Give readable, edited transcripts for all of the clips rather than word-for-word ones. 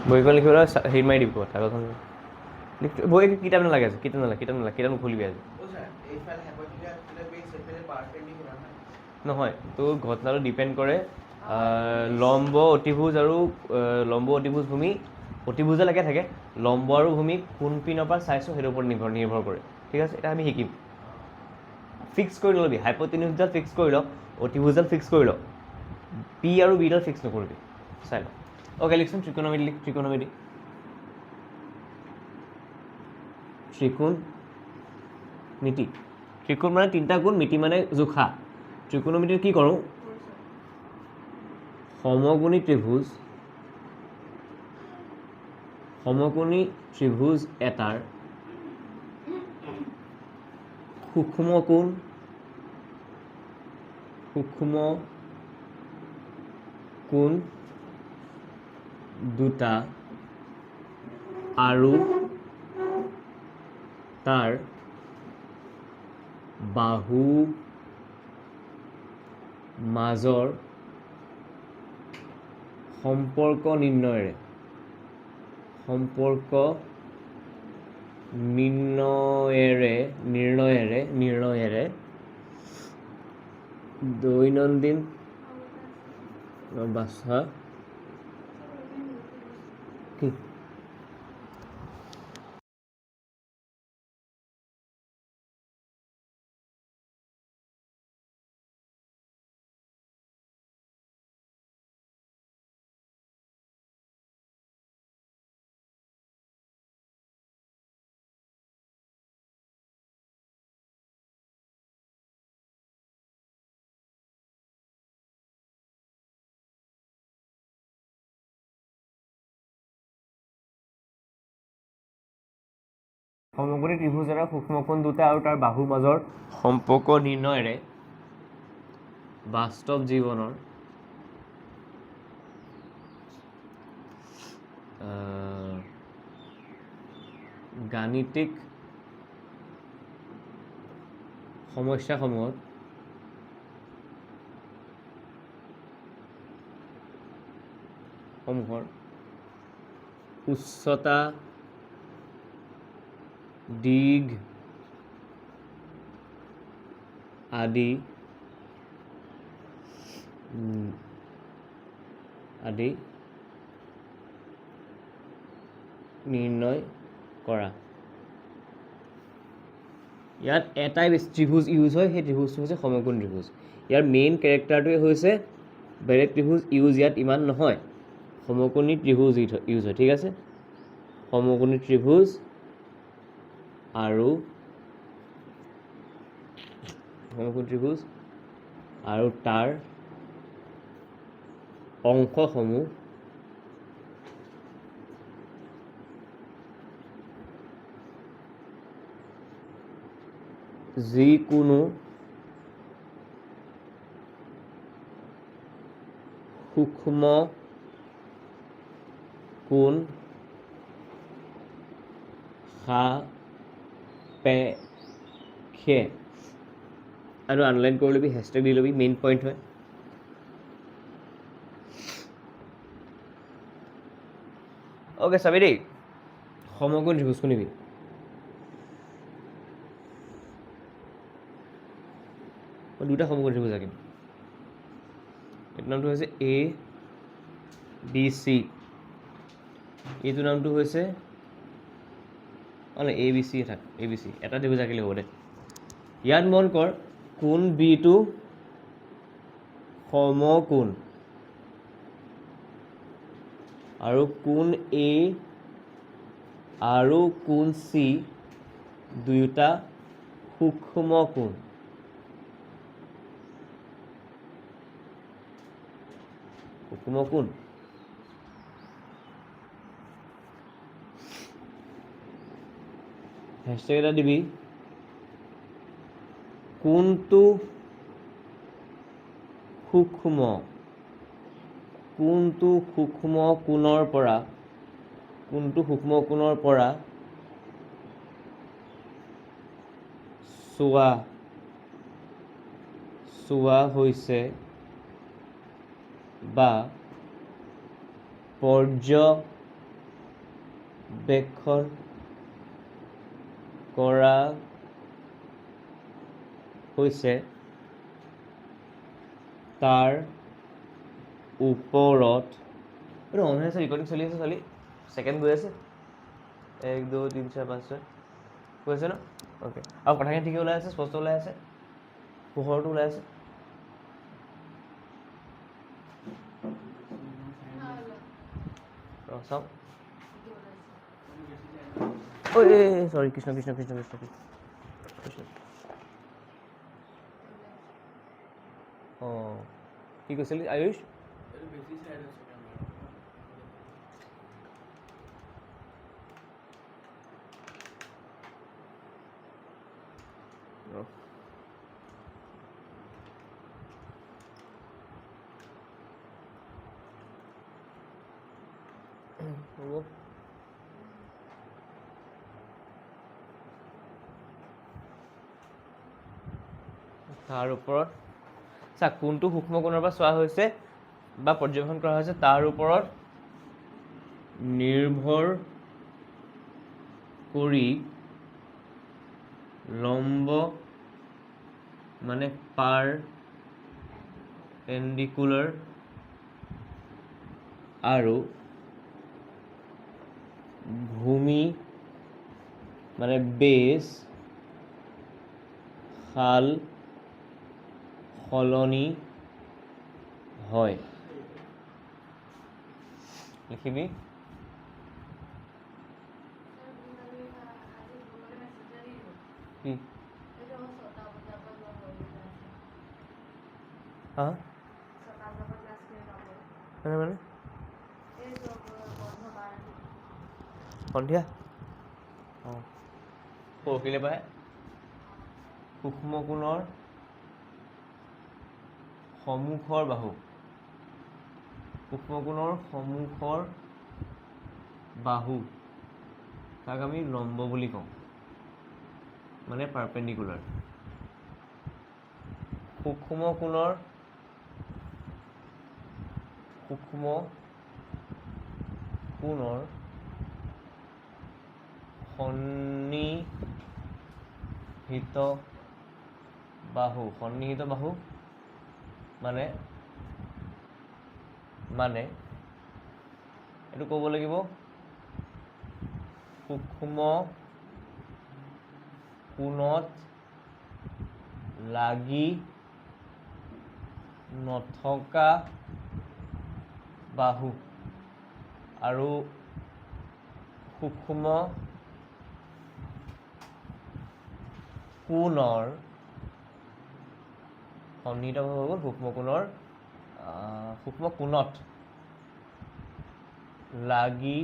বহীখন লিখিবলৈ হেৰি মাৰি দিব কাগজখন বহি কিতাপ নালাগে আছে কিতাপ নুখুলিবি আজি নহয় তোৰ ঘটনাটো ডিপেণ্ড কৰে লম্ব অতিভুজ আৰু লম্ব অতিভুজ ভূমি অতিভুজে লাগে থাকে লম্ব আৰু ভূমি কোন পিনৰ পৰা চাইছোঁ সেইটোৰ ওপৰত নিৰ্ভৰ কৰে ঠিক আছে এটা আমি শিকিম ফিক্স কৰি নল'বি হাইপ'টেনিউজডাল ফিক্স কৰি ল অতিভুজডাল ফিক্স কৰি ল পি আৰু বিডাল ফিক্স নকৰিবি চাই ল অ'কে লিখচোন ত্ৰিকোণমিতি লিখ ত্ৰিকোণমিতি ত্ৰিকোণ মানে তিনিটা কোণ মিতি মানে জোখা ত্ৰিকোণমিতিত কি কৰোঁ সমকোণী ত্ৰিভুজ এটাৰ সূক্ষ্ম কোণ দুটা আৰু তাৰ বাহু মাজৰ সম্পৰ্ক নিৰ্ণয়েৰে দৈনন্দিন বাছা কি সমকোণী ত্ৰিভুজ এটাৰ সূক্ষ্মকোণ দুটা আৰু তাৰ বাহুৰ মাজৰ সম্পৰ্ক নিৰ্ণয়েৰে বাস্তৱ জীৱনৰ গাণিতিক সমস্যাসমূহৰ উচ্চতা দিঘ আদি নিৰ্ণয় কৰা ইয়াত এটাই ত্ৰিভুজ ইউজ হয় সেই ত্ৰিভুজটো হৈছে সমকোণ ত্ৰিভুজ ইয়াৰ মেইন কেৰেক্টাৰটোৱে হৈছে বেলেগ ত্ৰিভুজ ইউজ ইয়াত ইমান নহয় সমকোণী ত্ৰিভুজ ইউজ হয় ঠিক আছে সমকোণী ত্ৰিভুজ আৰু তাৰ অংশসমূহ যিকোনো সূক্ষ্ম কোণ সাপেক্ষে আৰু আনলাইন কৰি ল'বি হেছটেগ দি ল'বি মেইন পইণ্ট হয় অ'কে চাবি দেই সমকোণ ত্ৰিভুজ শুনিবি মই দুটা সমকোণ ত্ৰিভুজ আঁকিম এইটো নামটো হৈছে ABC এইটো নামটো হৈছে ABC এটা ত্ৰিভুজ আঁকিলে হ'ব দে ইয়াত মন কৰ কোণ বিটো সমকোণ আৰু কোণ A আৰু কোণ C দুয়োটা সূক্ষ্ম কোণ হেছটেগ এটা দিবি কোনটো সূক্ষ্ম কোণৰ পৰা চোৱা হৈছে বা পৰ্যবেক্ষণ কৰা হৈছে তাৰ ওপৰত এইটো অন হৈ আছে ৰেকৰ্ডিং চলি আছে চলি ছেকেণ্ড গৈ আছে 1 2 3 4 5 6 গৈ আছে ন অ'কে আৰু কথাখিনি ঠিকে ওলাই আছে স্পষ্ট ওলাই আছে পোহৰটো ওলাই আছে চাওক ঐ সৰি কৃষ্ণ কৃষ্ণ কৃষ্ণ কৃষ্ণ কৃষ্ণ অঁ কি কৈছিলি আয়ুষ হ'ব তাৰ ওপৰত চা কোনটো সূক্ষ্ম কোণৰ পৰা চোৱা হৈছে বা পৰ্যবেক্ষণ কৰা হৈছে তাৰ ওপৰত নিৰ্ভৰ কৰি লম্ব মানে পাৰপেণ্ডিকুলাৰ আৰু ভূমি মানে বেছ সাল সলনি হয় লিখিবি কি হা মানে সন্ধিয়া অঁ পৰহিলে পায় সূক্ষ্ম কোণৰ সন্মুখৰ বাহু সূক্ষ্ম কোণৰ সন্মুখৰ বাহু তাক আমি লম্ব বুলি কওঁ মানে পাৰপেণ্ডিকুলাৰ সূক্ষ্ম কোণৰ সন্নিহিত বাহু মানে এইটো ক'ব লাগিব সূক্ষ্ম কোণত লাগি নথকা বাহু আৰু সূক্ষ্ম কোণৰ সন্নিহিত হৈ গ'ল সূক্ষ্ম কোণত লাগি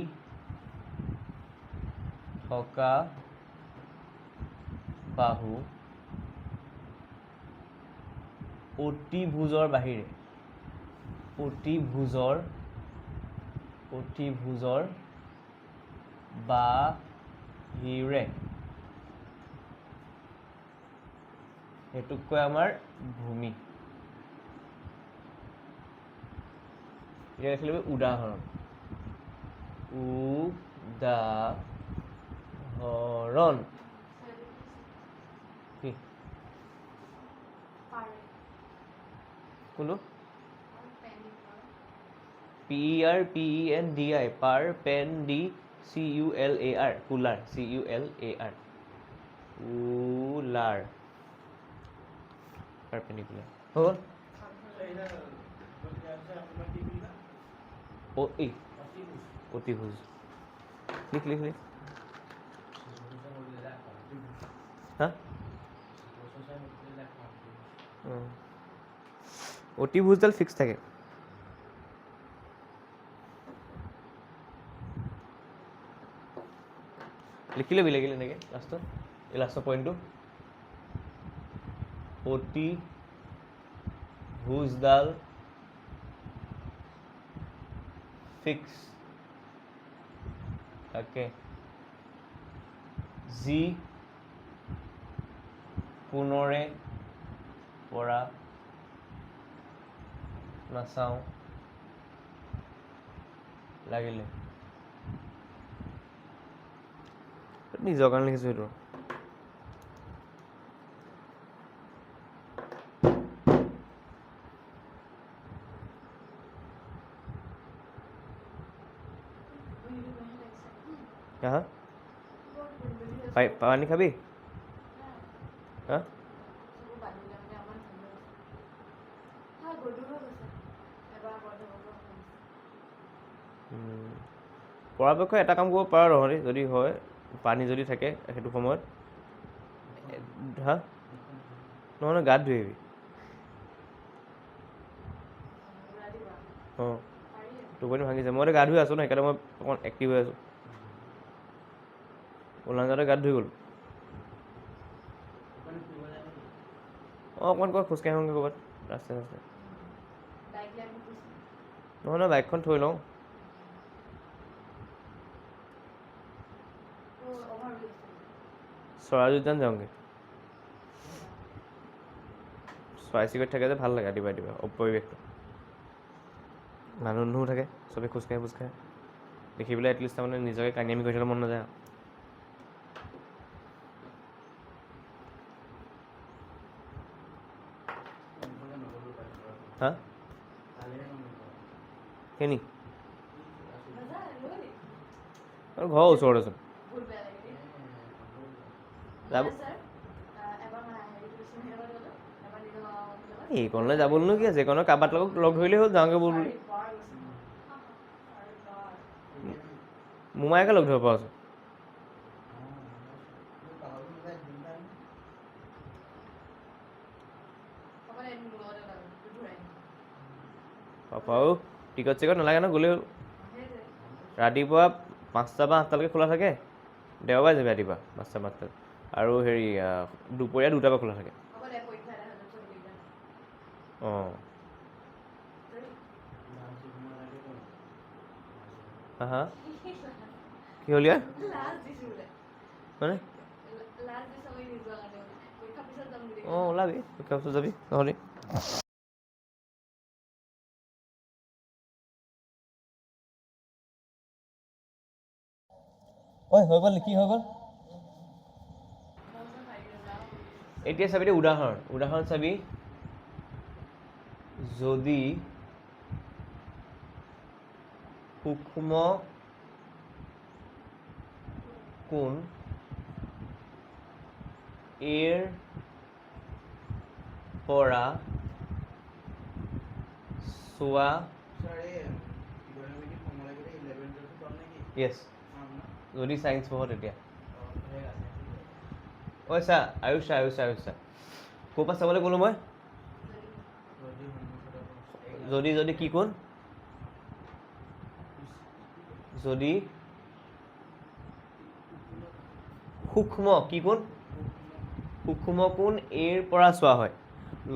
থকা বাহু অতিভুজৰ বাহিৰে সেইটোক কয় আমাৰ ভূমি এতিয়া লিখি ল'বি উদাহৰণ কি কোনটো PERPENDI PERPENDICULAR cooler CULAR cooler perpendicular হ'ল অতিভুজ লিখ হা অতিভুজডাল ফিক্স থাকে লিখি ল'বি লাগিলে এনেকৈ লাষ্টত এই লাষ্টৰ পইণ্টটো অতিভুজডাল ফিক্স থাকে যি কোণৰে পৰা নাচাওঁ লাগিলে নিজৰ কাৰণে লিখিছোঁ সেইটো হা পানী খাবি হা পৰাপক্ষত এটা কাম কৰিব পাৰ নহ'লে যদি হয় পানী যদি থাকে সেইটো সময়ত হা নহয় গাত ধুই আহিবি অঁ টোপনি ভাঙিছে মই গা ধুই আছোঁ ন সেইকাৰণে মই অকণ এক্টিভ হৈ আছোঁ ওলাই যাওঁতে গাত ধুই গ'লোঁ অঁ অকণমান ক'ৰবাত খোজকাঢ়ি আহোঁগৈ ক'ৰবাত ৰাস্তাই ৰাস্তাই নহয় নহয় বাইকখন থৈ লওঁ চৰাইদেউ উদ্যান যাওঁগৈ চৰাই চিৰিকটি থাকে যে ভাল লাগে ৰাতিপুৱা ৰাতিপুৱা পৰিৱেশটো মানুহ মানুহো থাকে চবেই খোজকাঢ়ে দেখি পেলাই এটলিষ্ট তাৰমানে নিজকে কানিয়ামি কৰি থাকিবলৈ মন নাযায় হা সেই নি ঘৰৰ ওচৰতেচোন যাব এইকণলৈ যাবলৈনো কি আছে এইকণত কাৰোবাৰ লগত লগ ধৰিলেই হ'ল যাওঁগৈ ব'ল বুলি মোমায়েকে লগ ধৰিব পৰা আছোঁ পাপাও টিকট চিকট নালাগে ন গ'লেই হ'ল ৰাতিপুৱা 5টা বা 8টালৈকে খোলা থাকে দেওবাৰে যাবি ৰাতিপুৱা 5টা 8টাত আৰু হেৰি দুপৰীয়া 2টাৰ পৰা খোলা থাকে অঁ হা হা কি হ'ল ইয়াৰ মানে অঁ ওলাবি পৰীক্ষাৰ পিছত যাবি নহ'লে ঐ হৈ গ'ল কি হৈ গ'ল এতিয়া চাবি দেই উদাহৰণ চাবি যদি সূক্ষ্ম কোণ এৰ পৰা চোৱা য়েছ যদি চায়েন্স পঢ় তেতিয়া ঐ চা আয়ুষ ক'ৰ পৰা চাবলৈ ক'লোঁ মই যদি কি কোণ যদি সূক্ষ্ম কি কোণ সূক্ষ্ম কোণ এৰ পৰা চোৱা হয়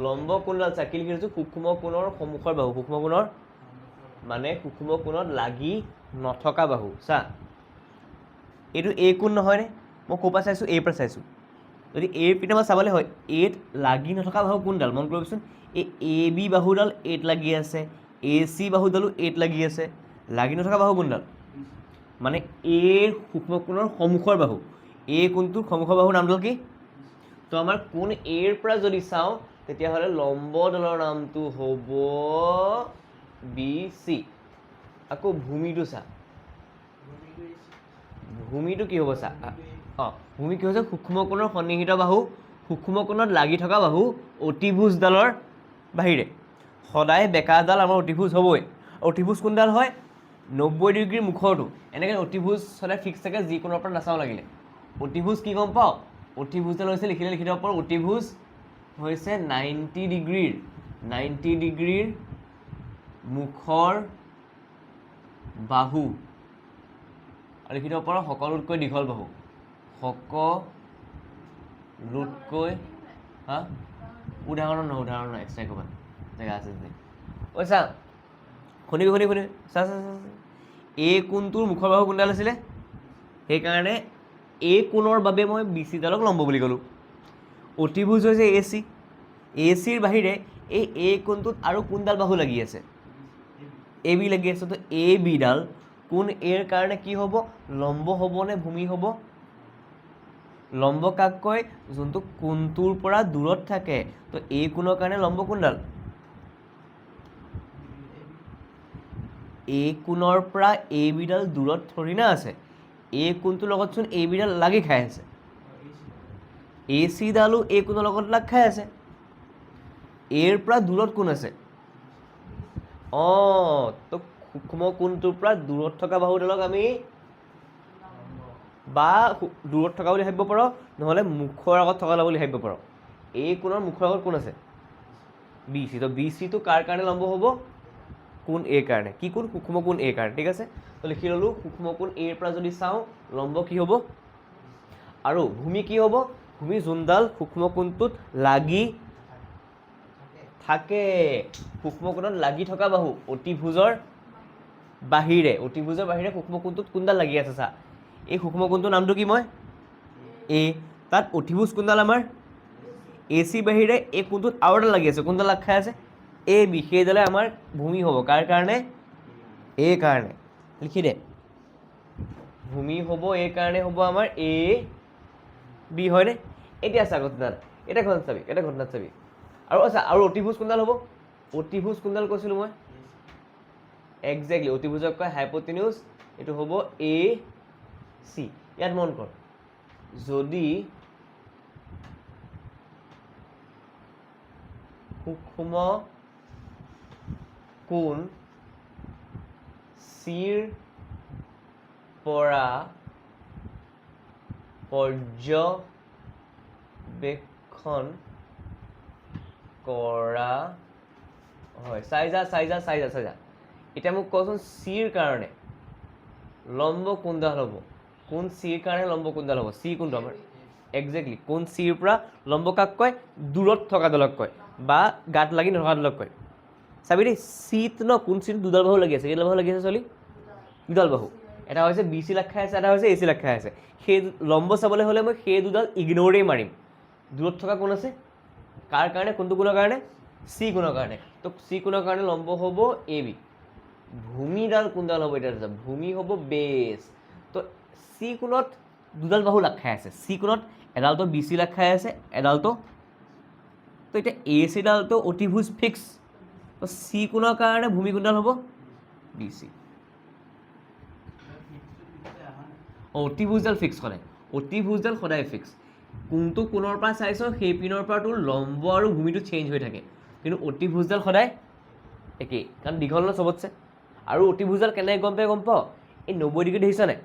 লম্ব কোণডাল চা কি লিখি দিছোঁ সূক্ষ্ম কোণৰ সন্মুখৰ বাহু সূক্ষ্ম কোণৰ মানে সূক্ষ্ম কোণত লাগি নথকা বাহু চা এইটো এ কোণ নহয়নে মই ক'ৰ পৰা চাইছোঁ এৰ পৰা চাইছোঁ যদি এৰ পিনে মই চাবলৈ হয় এত লাগি নথকা বাহু কোনডাল মন কৰিবচোন এই এ বি বাহুডাল এত লাগি আছে এ চি বাহুডালো এত লাগি আছে লাগি নথকা বাহু কোনডাল মানে এৰ সূক্ষ্ম কোণৰ সন্মুখৰ বাহু এ কোণটোৰ সন্মুখৰ বাহুৰ নামডাল কি তো আমাৰ কোণ এৰ পৰা যদি চাওঁ তেতিয়াহ'লে লম্বডালৰ নামটো হ'ব বি চি আকৌ ভূমিটো চা ভূমিটো কি হ'ব চা অঁ ভূমি কি হৈছে সূক্ষ্ম কোণৰ সন্নিহিত বাহু সূক্ষ্ম কোণত লাগি থকা বাহু অতিভুজডালৰ বাহিৰে সদায় বেকাডাল আমাৰ অতিভুজ হ'বই অতিভুজ কোনডাল হয় 90 ডিগ্ৰীৰ মুখৰটো এনেকৈ অতিভুজ সদায় ফিক্স থাকে যিকোনোৰ পৰা নাচাওঁ লাগিলে অতিভুজ কি গম পাওঁ অতিভুজডাল হৈছে লিখি দিব পাৰোঁ অতিভুজ হৈছে 90 ডিগ্ৰীৰ মুখৰ বাহু আৰু লিখি দিব পাৰোঁ সকলোতকৈ দীঘল বাহু সকলোতকৈ হা উদাহৰণ নহয় এক্সট্ৰা ক'ৰবাত জেগা আছে যদি ঐ চা শুনিবি চা এই কোণটোৰ মুখৰ বাহু কোনডাল আছিলে সেইকাৰণে এই কোণৰ বাবে মই বি চিডালক লম্ব বুলি ক'লোঁ অতিভুজ হৈছে এ চিৰ বাহিৰে এই কোণটোত আৰু কোনডাল বাহু লাগি আছে এ বি লাগি আছে তো এ বিডাল কোণ এৰ কাৰণে কি হ'ব লম্ব হ'ব নে ভূমি হ'ব লম্ব কাক কয় যোনটো কোণটোৰ পৰা দূৰত থাকে তো এই কোণৰ কাৰণে লম্ব কোনডাল এই কোণৰ পৰা এই বিডাল দূৰত থৰি না আছে এই কোণটোৰ লগতচোন এই বিডাল লাগি খাই আছে এ চি ডালো এই কোণৰ লগত লাগ খাই আছে এৰ পৰা দূৰত কোণ আছে তো সূক্ষ্ম কোণটোৰ পৰা দূৰত থকা বাহুডালক আমি বা দূৰত থকা বুলি ভাবিব পাৰোঁ নহ'লে মুখৰ আগত থকা বুলি ভাবিব পাৰোঁ এই কোণৰ মুখৰ আগত কোন আছে বি চি তো বি চিটো কাৰ কাৰণে লম্ব হ'ব কোণ এ কাৰণে কি কোণ সূক্ষ্ম কোণ এ কাৰণে ঠিক আছে তো লিখি ল'লোঁ সূক্ষ্ম কোণ এৰ পৰা যদি চাওঁ লম্ব কি হ'ব আৰু ভূমি কি হ'ব ভূমি যোনডাল সূক্ষ্ম কোণটোত লাগি থাকে সূক্ষ্ম কোণত লাগি থকা বাহু অতিভুজৰ বাহিৰে সূক্ষ্ম কোণটোত কোনডাল লাগি আছে চা এই সূক্ষ্ম কোণটোৰ নামটো কি মই এ তাত অতিভুজ কোনডাল আমাৰ এ চি বাহিৰে এই কোণটোত আৰু এডাল লাগি আছে কোনডাল লাগ খাই আছে এ বি সেইডালে আমাৰ ভূমি হ'ব কাৰ কাৰণে এ কাৰণে লিখি দে ভূমি হ'ব এই কাৰণে হ'ব আমাৰ এ বি হয়নে এতিয়া চা ঘটনাত এটা ঘটনাত চাবি আৰু আচ্ছা আৰু অতিভুজ কোনডাল হ'ব অতিভুজ কোনডাল কৈছিলোঁ মই একজেক্টলি অতিভুজক কয় হাইপোটেনিউজ এইটো হ'ব এ চি ইয়াত মন কৰ যদি সূক্ষ্ম কোণ চিৰ পৰা পৰ্যবেক্ষণ কৰা হয় চাই যা এতিয়া মোক কচোন চিৰ কাৰণে লম্ব কোনডাল হ'ব কোন চিৰ কাৰণে লম্ব কোনডাল হ'ব চি কোনটো আমাৰ একজেক্টলি কোন চিৰ পৰা লম্ব কাক কয় দূৰত থকা দলক কয় বা গাত লাগি নথকা দলক কয় চাবি দেই চিত ন কোন চিত দুডাল বাহু লাগি আছে কেইডাল বাহু লাগি আছে চলি দুডাল বাহু এটা হৈছে বি চি লাগ খাই আছে এটা হৈছে এ চি লাগ খাই আছে সেই লম্ব চাবলৈ হ'লে মই সেই দুডাল ইগন'ৰেই মাৰিম দূৰত থকা কোন আছে কাৰ কাৰণে কোনটো কোণৰ কাৰণে চি কোণৰ কাৰণে তো চি কোণৰ কাৰণে লম্ব হ'ব এ বি ভূমিডাল কোনডাল হ'ব এতিয়া ভূমি হ'ব বেছ তো চি কোণত দুডাল বাহু লাগ খাই আছে চি কোণত এডালটো বি চি লাগ খাই আছে এডালটো তো এতিয়া এ চিডালটো অতিভুজ ফিক্স তো চি কোণৰ কাৰণে ভূমি কোনডাল হ'ব বি চি অতিভুজডাল সদায় ফিক্স কোনটো কোণৰ পৰা চাইছ সেই পিনৰ পৰা তোৰ লম্ব আৰু ভূমিটো চেঞ্জ হৈ থাকে কিন্তু অতিভুজডাল সদায় একেই কাৰণ দীঘল ন চবতছে আৰু অতিভুজডাল কেনেকৈ গম পাওঁ এই 90 ডিগ্ৰী দেখিছ নাই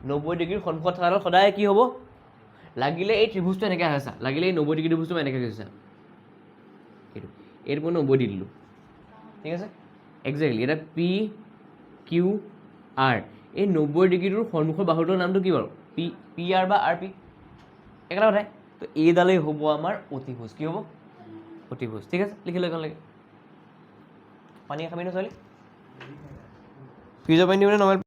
90 ডিগ্ৰীৰ সন্মুখত থকাডাল সদায় কি হ'ব লাগিলে এই ত্ৰিভুজটো এনেকৈ আছে লাগিলে এই 90 ডিগ্ৰী ত্ৰিভুজটো মই এনেকৈ কৈছোঁ এইটো মই 90 দি দিলোঁ ঠিক আছে একজেক্টলি এটা পি কিউ আৰ এই 90 ডিগ্ৰীটোৰ সন্মুখৰ বাহুটোৰ নামটো কি বাৰু পি আৰ বা আৰ পি একেটা কথাই তো এইডালেই হ'ব আমাৰ অতিভুজ কি হ'ব অতিভুজ ঠিক আছে লিখি লৈ লাগে পানী খাবি ন ছোৱালী ফ্ৰিজৰ পানী দিবলৈ নৰ্মেল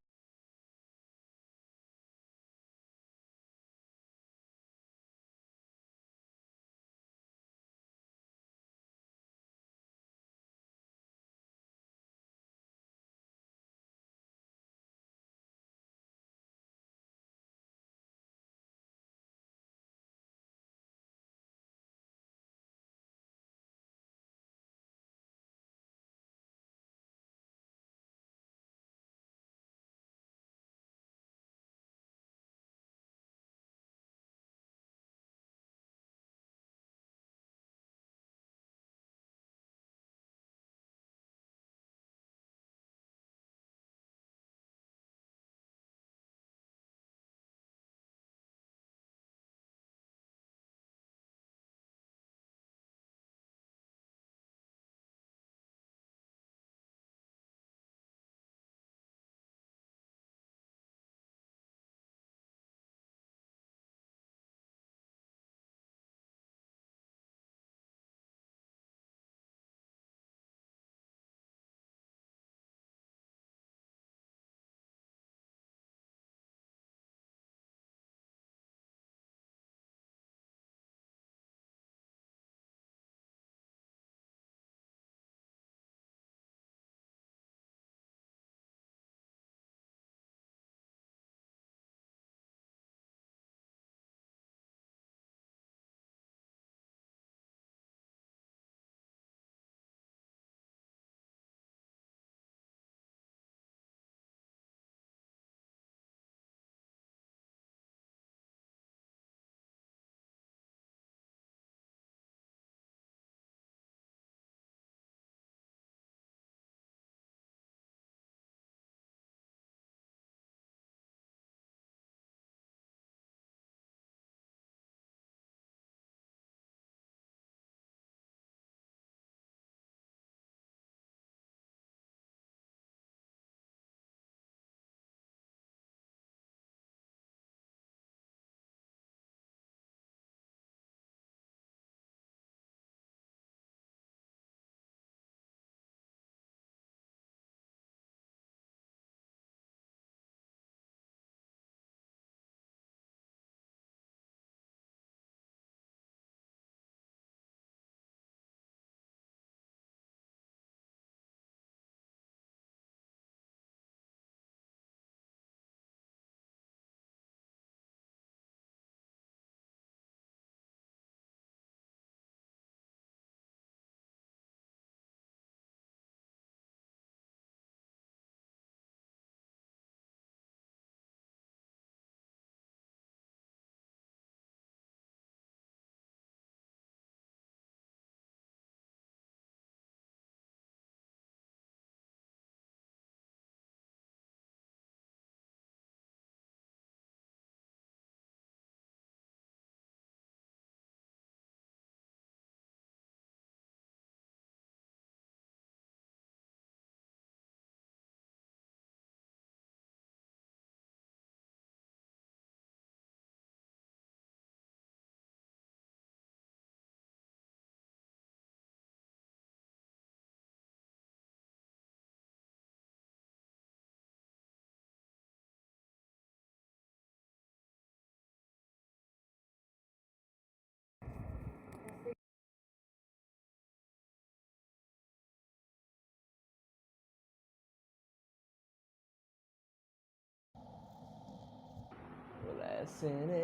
ওলাইছেনে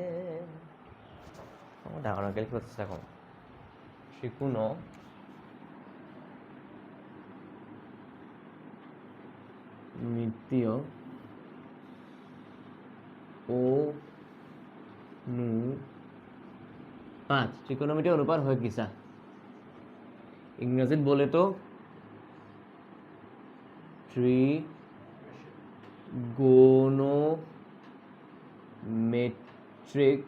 ডাঙৰকৈ লিখিব চেষ্টা কৰোঁ ত্ৰিকোণ মিতীয় অনুপাত ত্ৰিকোণমিতীয় অনুপাত হয় কি চা ইংৰাজীত বলেতো trigonometric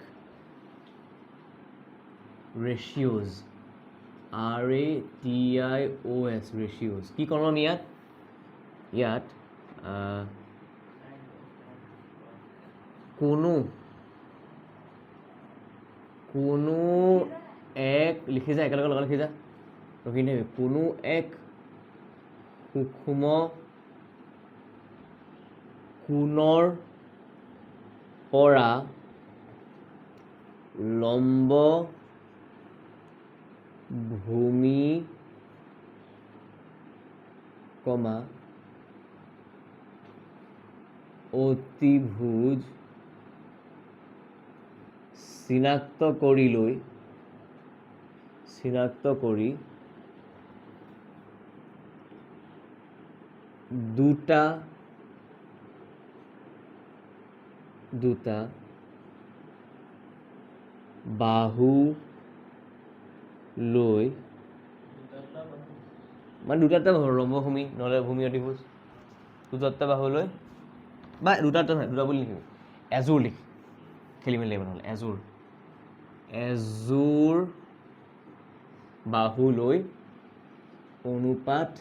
ratios RATIOS ratios কি ক'ম ইয়াত কোনো এক লিখি যা একেলগে লগা লিখি যা ৰখি নাথাকিবি কোনো এক সূক্ষ্ম কোণৰ পৰা লম্ব ভূমি অতিভুজ চিনাক্ত কৰি দুটা বাহু লৈ মানে দুটা বাহু লম্ব ভূমি নহ'লে ভূমি অতিভুজ দুটা বাহু লৈ বা দুটা নহয় দুটা বুলি লিখিবি এযোৰ লিখ খেলি মেলি লাগিব নহ'লে এযোৰ বাহু লৈ অনুপাত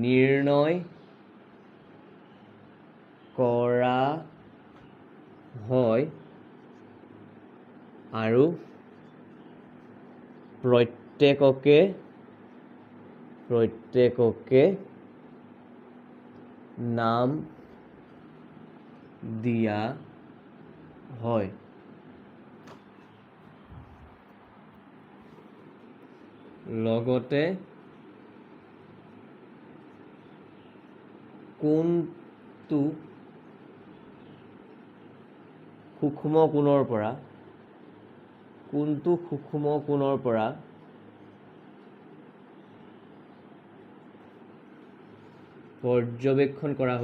নিৰ্ণয় কৰা হয় আৰু প্ৰত্যেককে নাম দিয়া হয় লগতে কোনটো সূক্ষ্ম কোণৰ পৰা পৰ্যবেক্ষণ কৰা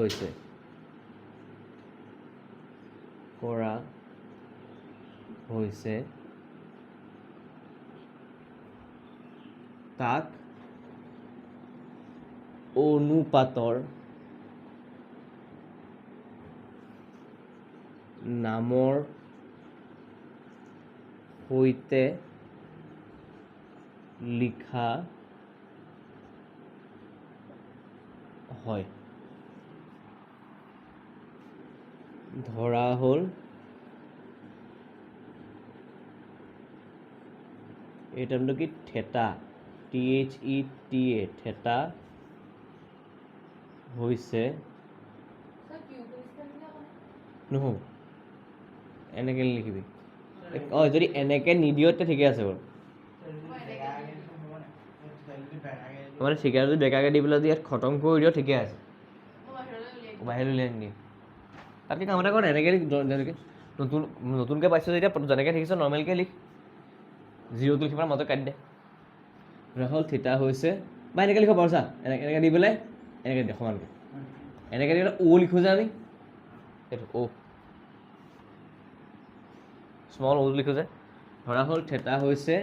হৈছে তাক অনুপাতৰ নামৰ সৈতে লিখা হয় ধৰা হ'ল এই টাৰ্মটো কি থেটা THETA থেটা হৈছে নহয় এনেকৈ লিখিবি যদি এনেকৈ নিদিয় তেতিয়া ঠিকে আছে বাৰু মানে ঠিকে যদি বেকাকৈ দি পেলাই যদি ইয়াত খতম কৰি দিয় ঠিকে আছে বাহিৰলৈ উলিয়াই নিদিয়ে তাতকৈ কাম এটা কৰ এনেকৈ লিখ যেনেকৈ নতুনকৈ পাইছ যেতিয়া যেনেকৈ লিখিছ নৰ্মেলকৈ লিখ জিৰ'টো লিখি পেলাই মাজত কাটি দে হ'ল থিতা হৈছে বা এনেকৈ লিখিব পাৰোঁ চা এনেকৈ দি পেলাই এনেকৈ দে সমানকৈ এনেকৈ দি পেলাই লিখোঁ যে আমি সেইটো স্মল লিখোঁ যে ধৰা হ'ল থিতা হৈছে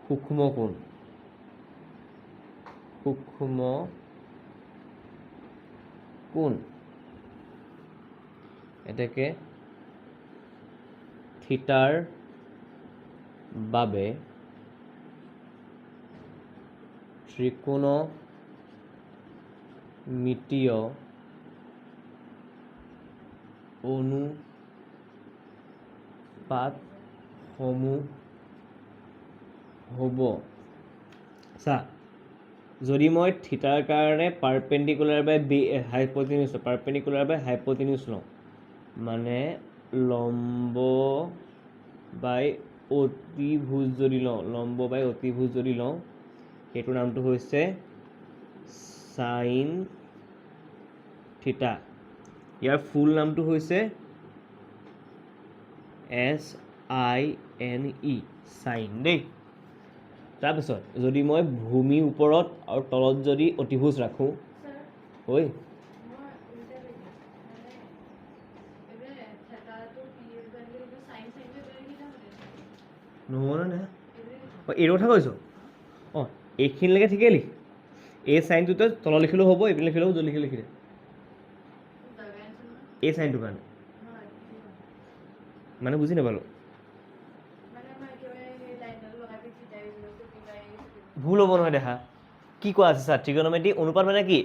সূক্ষ্ম কোণ এতেকে থিতাৰ বাবে ত্ৰিকোণমিতীয় অনুপাতসমূহ হ'ব চা যদি মই থিতাৰ কাৰণে পাৰপেণ্ডিকুলাৰ বাই হাইপ'টেনিউছ লওঁ মানে লম্ব বাই অতিভুজ যদি লওঁ সেইটোৰ নামটো হৈছে সাইন থিতা ইয়াৰ ফুল নামটো হৈছে SINE চাইন দেই। তাৰপিছত যদি মই ভূমিৰ ওপৰত আৰু তলত যদি অতিভুজ ৰাখোঁ, ঐ নহয় নহয় এইটো কথা কৈছোঁ। অঁ এইখিনিলৈকে ঠিকেই লিখ, এই চাইনটোতে তলত লিখিলেও হ'ব, এইপিনে লিখিলেও যদি লিখি দে এই চাইনটোৰ কাৰণে মানে বুজি নাপালোঁ। ভুল হ'ব নহয় দেখা, কি কোৱা আছে ছাৰ ত্ৰিকোণমিতি অনুপাত মানে কি?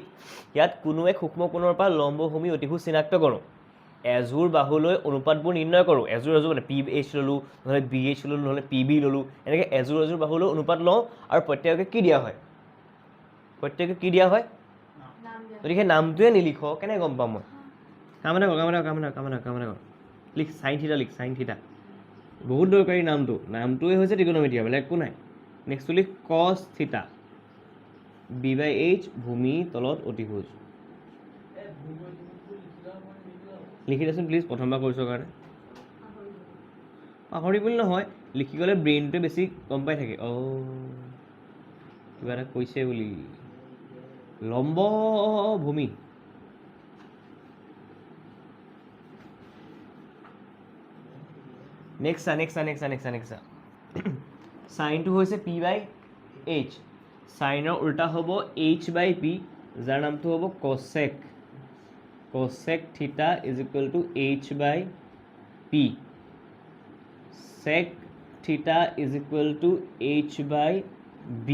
ইয়াত কোনো এক সূক্ষ্ম কোণৰ পৰা লম্বভূমি অতিভুজ চিনাক্ত কৰোঁ, এযোৰ বাহুলৈ অনুপাতবোৰ নিৰ্ণয় কৰোঁ। এযোৰ মানে PH ল'লোঁ, নহ'লে BH ল'লোঁ, নহ'লে PB ল'লোঁ, এনেকৈ এযোৰ বাহুলৈ অনুপাত লওঁ আৰু প্ৰত্যেককে কি দিয়া হয়? প্ৰত্যেককে কি দিয়া হয়? গতিকে নামটোৱে নিলিখ কেনেকৈ গম পাম মই? কাম এটা কৰ লিখ চাইন থিটা, লিখ চাইন থিটা, বহুত দৰকাৰী নামটোৱে হৈছে ত্ৰিকোণমিতিয়, বেলেগ একো নাই। নেক্সটটো লিখ কছ থিটা, B/H ভূমি তলত অতিভুজ। লিখি দেচোন প্লিজ, প্ৰথমবাৰ কৰিছোঁ কাৰণে। পাহৰি বুলি নহয়, লিখি গ'লে ব্ৰেইনটোৱে বেছি গম পাই থাকে। কিবা এটা কৈছে বুলি। লম্ব ভূমি নেক্সট চাইনটো হৈছে P/H, চাইনৰ উল্টা হ'ব H/P, যাৰ নামটো হ'ব cosec. Cosec theta is equal to H/P, sec theta is equal to H/B,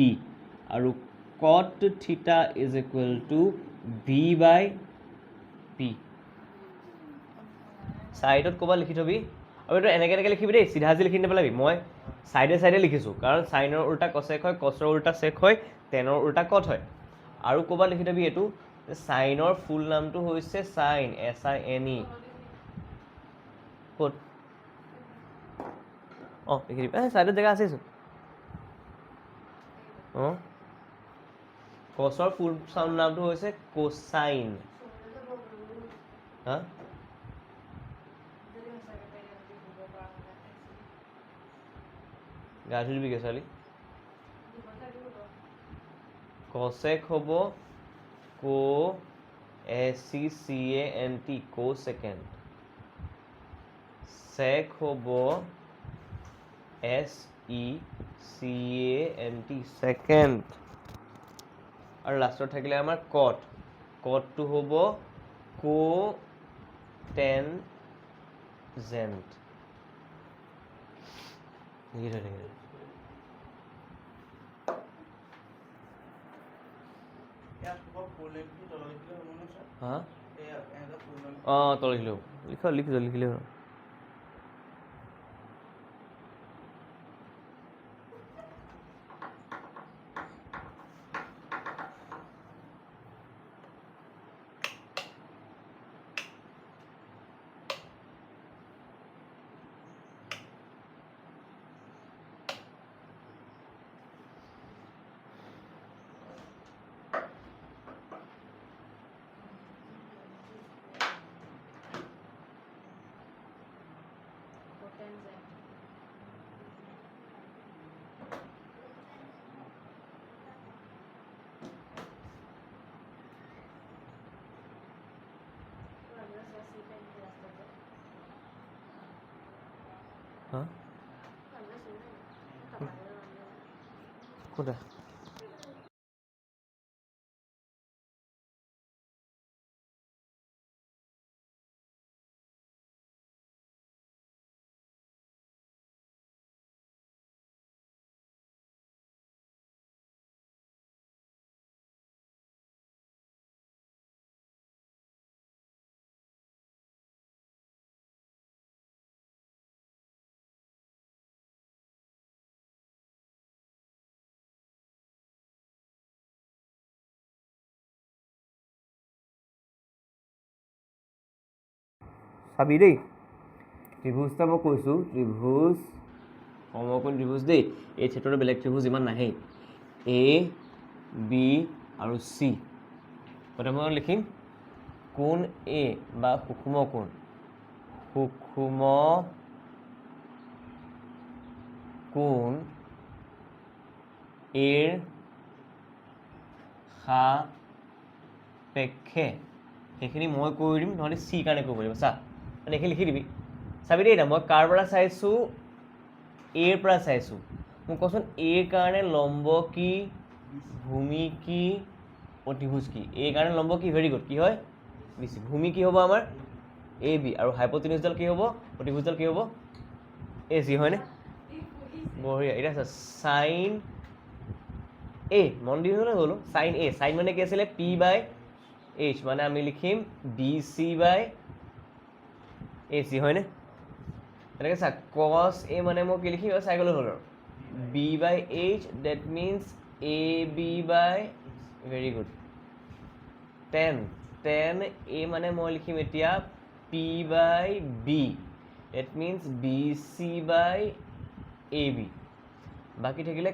আৰু কট থিটা ইজ ইকুৱেল টু V/P। চাইডত ক'ৰবাত লিখি থবি, আৰু এইটো এনেকৈ লিখিবি দেই, চিধা যি লিখি নেপেলাবি। মই চাইডে লিখিছোঁ, কাৰণ চাইনৰ উল্টা কছেক হয়, কছৰ উল্টা চেক হয়, টেনৰ উল্টা কট হয়। আৰু ক'ৰবাত লিখি থবি এইটো, চাইনৰ ফুল নামটো হৈছে চাইন, SINE। ক'ত? অঁ লিখি দিবি, চাইডত জেগা আছেচোন। অঁ কছৰ ফুল নামটো হৈছে কোচাইন। হা গা ধুই দিবিগৈ ছোৱালী। কছেক হ'ব SECANT, কোছেকেণ্ড। চেক হ'ব SECANT, ছেকেণ্ড। আৰু লাষ্টত থাকিলে আমাৰ কট, কটটো হ'ব কোটেনজেণ্ট। হা অঁ তল লিখিলেও লিখিলেও হা কোনটা? চাবি দেই, ত্ৰিভুজটা মই কৈছোঁ, ত্ৰিভুজ সমকোণ ত্ৰিভুজ দেই, এই ক্ষেত্ৰতো বেলেগ ত্ৰিভুজ ইমান নাহেই। A, B আৰু C। প্ৰথমে লিখিম কোণ এ বা সূক্ষ্ম কোণ এৰ সাপেক্ষে সেইখিনি মই কৰি দিম, নহ'লে চি কাৰণে কৰিব লাগিব। চা মানে এইখিনি লিখি দিবি, চাবি দেই। মই কাৰ পৰা চাইছোঁ? এৰ পৰা চাইছোঁ। মোক কচোন এৰ কাৰণে লম্ব কি, ভূমি কি, অতিভুজ কি? এৰ কাৰণে লম্ব কি? Very good. কি হয়? BC। ভূমি কি হ'ব আমাৰ? AB। আৰু হাইপোটেনিউজডাল কি হ'ব? অতিভুজডাল কি হ'ব? AC, হয়নে? বঢ়িয়া। এতিয়া চা চাইন এ, মন দি হ'লে হ'লো। চাইন এ, চাইন মানে কি আছিলে? P/H, মানে আমি লিখিম BC/AC, হয়নে? এনেকৈ চা কছ এ মানে মই কি লিখিম? চাই গ'লে হ'ল আৰু B/H, that means AB/, very good. Tan A মানে মই লিখিম এতিয়া P/B, ডেট মিনছ BC/AB। বাকী থাকিলে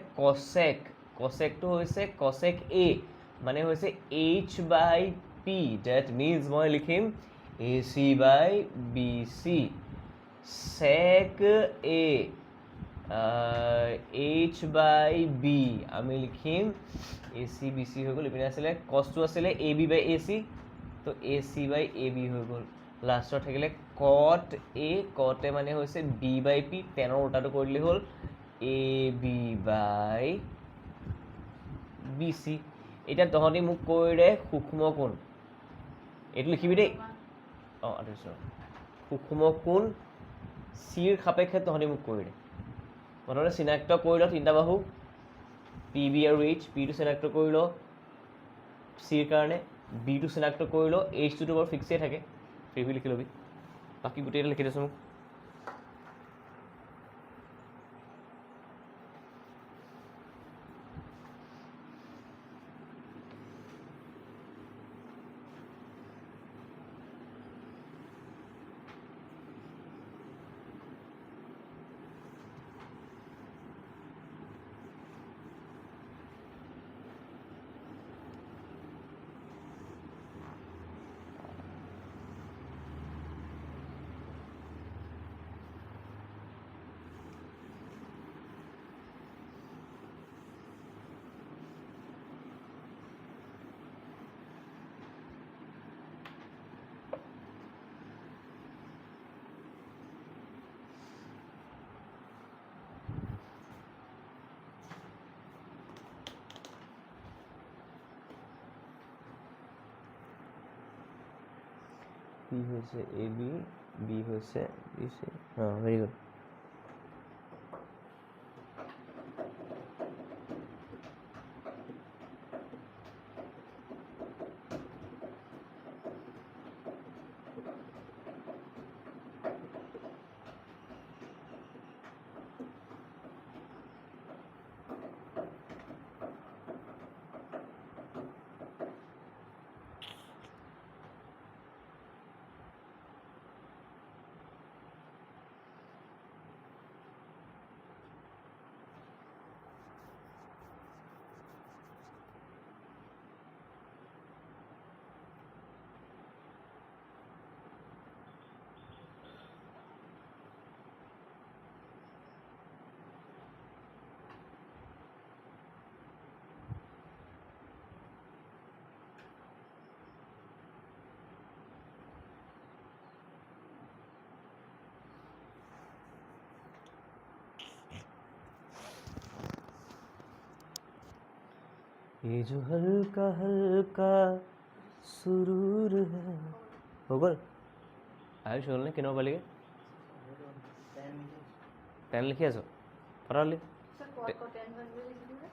কছেকটো হৈছে কছেক এ মানে হৈছে H/P, ডেট মিনছ মই লিখিম AC/BC। চেক এ H/B, আমি লিখিম AC/BC হৈ গ'ল। ইপিনে আছিলে কছটো আছিলে AB/AC, তো AC/AB হৈ গ'ল। লাষ্টত থাকিলে কট এ মানে হৈছে B/P, টেনৰ উল্টাটো কৰি দিলে হ'ল AB/BC। এতিয়া তহঁতি মোক কৈ দে সূক্ষ্ম কোণ, এইটো লিখিবি দেই। অঁ সূক্ষ্ম কোণ চিৰ সাপেক্ষে তহঁতি মোক কৈ দে। প্ৰথমতে চিনাক্ত কৰি ল তিনিটা বাহু PB আৰু H। পিটো চিনাক্ত কৰি ল চিৰ কাৰণে, বিটো চিনাক্ত কৰি ল, H2তো বাৰু ফিক্সেই থাকে, ফ্ৰী লিখি ল'বি। বাকী গোটেইটা লিখি দেচোন মোক। P হৈছে AB, B হৈছে BC। অঁ ভেৰি গুড। ये जो हल्का हल्का सुरूर है हो गल। आयुष হ'ল নে কিনৰ পালিগে? 10 লিখি আছো ফটাফট।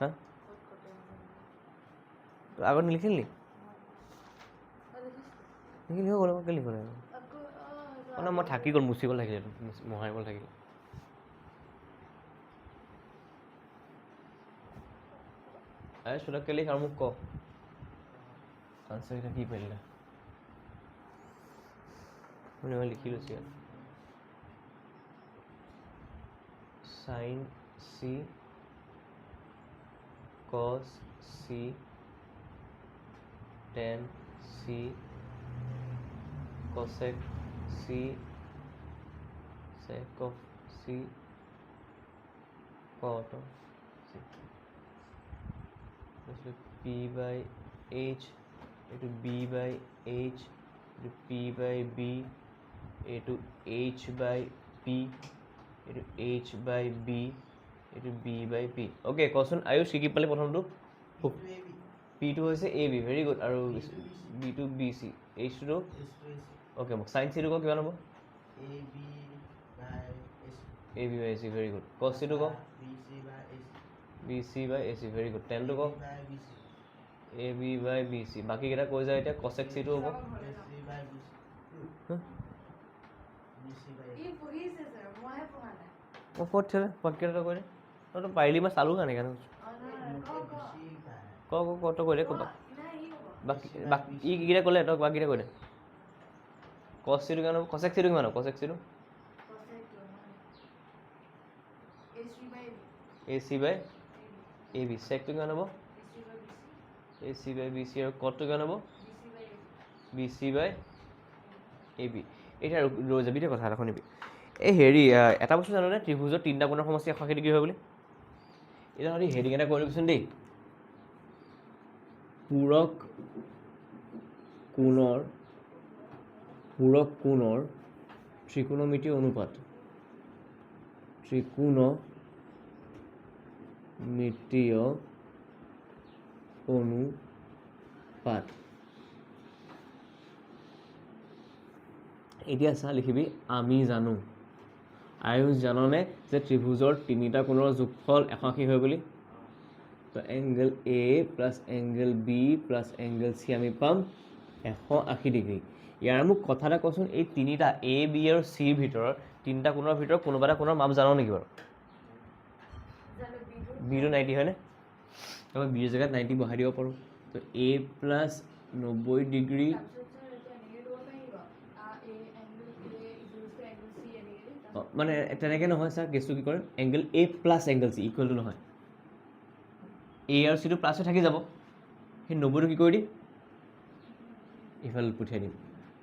হা আগত নিলিখিলি লিখিলি হৈ গ'ল। আকৌ লিখিব লাগিব মানে মই থাকি গ'ল, মুচিব লাগিলে, মোহাৰিব লাগিলে। আयुष ফটককৈ লিখ আৰু মোক ক আনচাৰকেইটা কি পাৰিলে। মই লিখি লৈছোঁ ইয়াত সাইন চি কছ C ten C cosec c sec of c cot of c p by h into b by h into p by b into h by p into h by b into b by p okay question ayush ki pale prothom tu p to hoise ab very good aru b to bc h to okay mok sin c to ko kiman hobo ab by ac very good cos c to ko bc by ac very good tan to ko ab by bc baki keta koi jay eta cosec c to hobo ও fourth ছেলে বাকিটা করে তো পাইলি মা চালু কানে কেন ক ক কত করে ক বাকি বাকি ই কিটা কলে তো বাকিটা করে cos c can cosec c can cosec c ac by ab sec to কেন হবো ac by bc are cot to কেন হবো bc by ab এটা রয়ে যাবি কথা এটা শুনিবি এই হেৰি এটা বস্তু জানো নে ত্ৰিভুজৰ তিনিটা কোণৰ সমষ্টি 180 ডিগ্ৰী হয় বুলি এটা হৰি হেডিং এটা কৰি দিবচোন দেই পূৰক কোণৰ ত্ৰিকোণমিতিয় অনুপাত এতিয়া চা লিখিবি আমি জানো আয়ুষ জাননে যে ত্ৰিভুজৰ তিনিটা কোণৰ যোগফল 180 হয় বুলি তো angle A plus angle B plus angle C আমি পাম 180 ডিগ্ৰী ইয়াৰ মোক কথা এটা কচোন এই তিনিটা এ বি আৰু চিৰ ভিতৰত তিনিটা কোণৰ ভিতৰত কোনোবা এটা কোণৰ মাপ জানো নেকি বাৰু বিটো 90 হয়নে আমি বিৰ জেগাত 90 বহাই দিব পাৰোঁ তো এ প্লাছ 90 ডিগ্ৰী মানে তেনেকৈ নহয় ছাৰ কেছটো কি কৰে angle A plus angle C ইকুৱেলটো নহয় এ আৰু চিটো প্লাছ হৈ থাকি যাব সেই 90টো কি কৰি দিম ইফালে পঠিয়াই দিম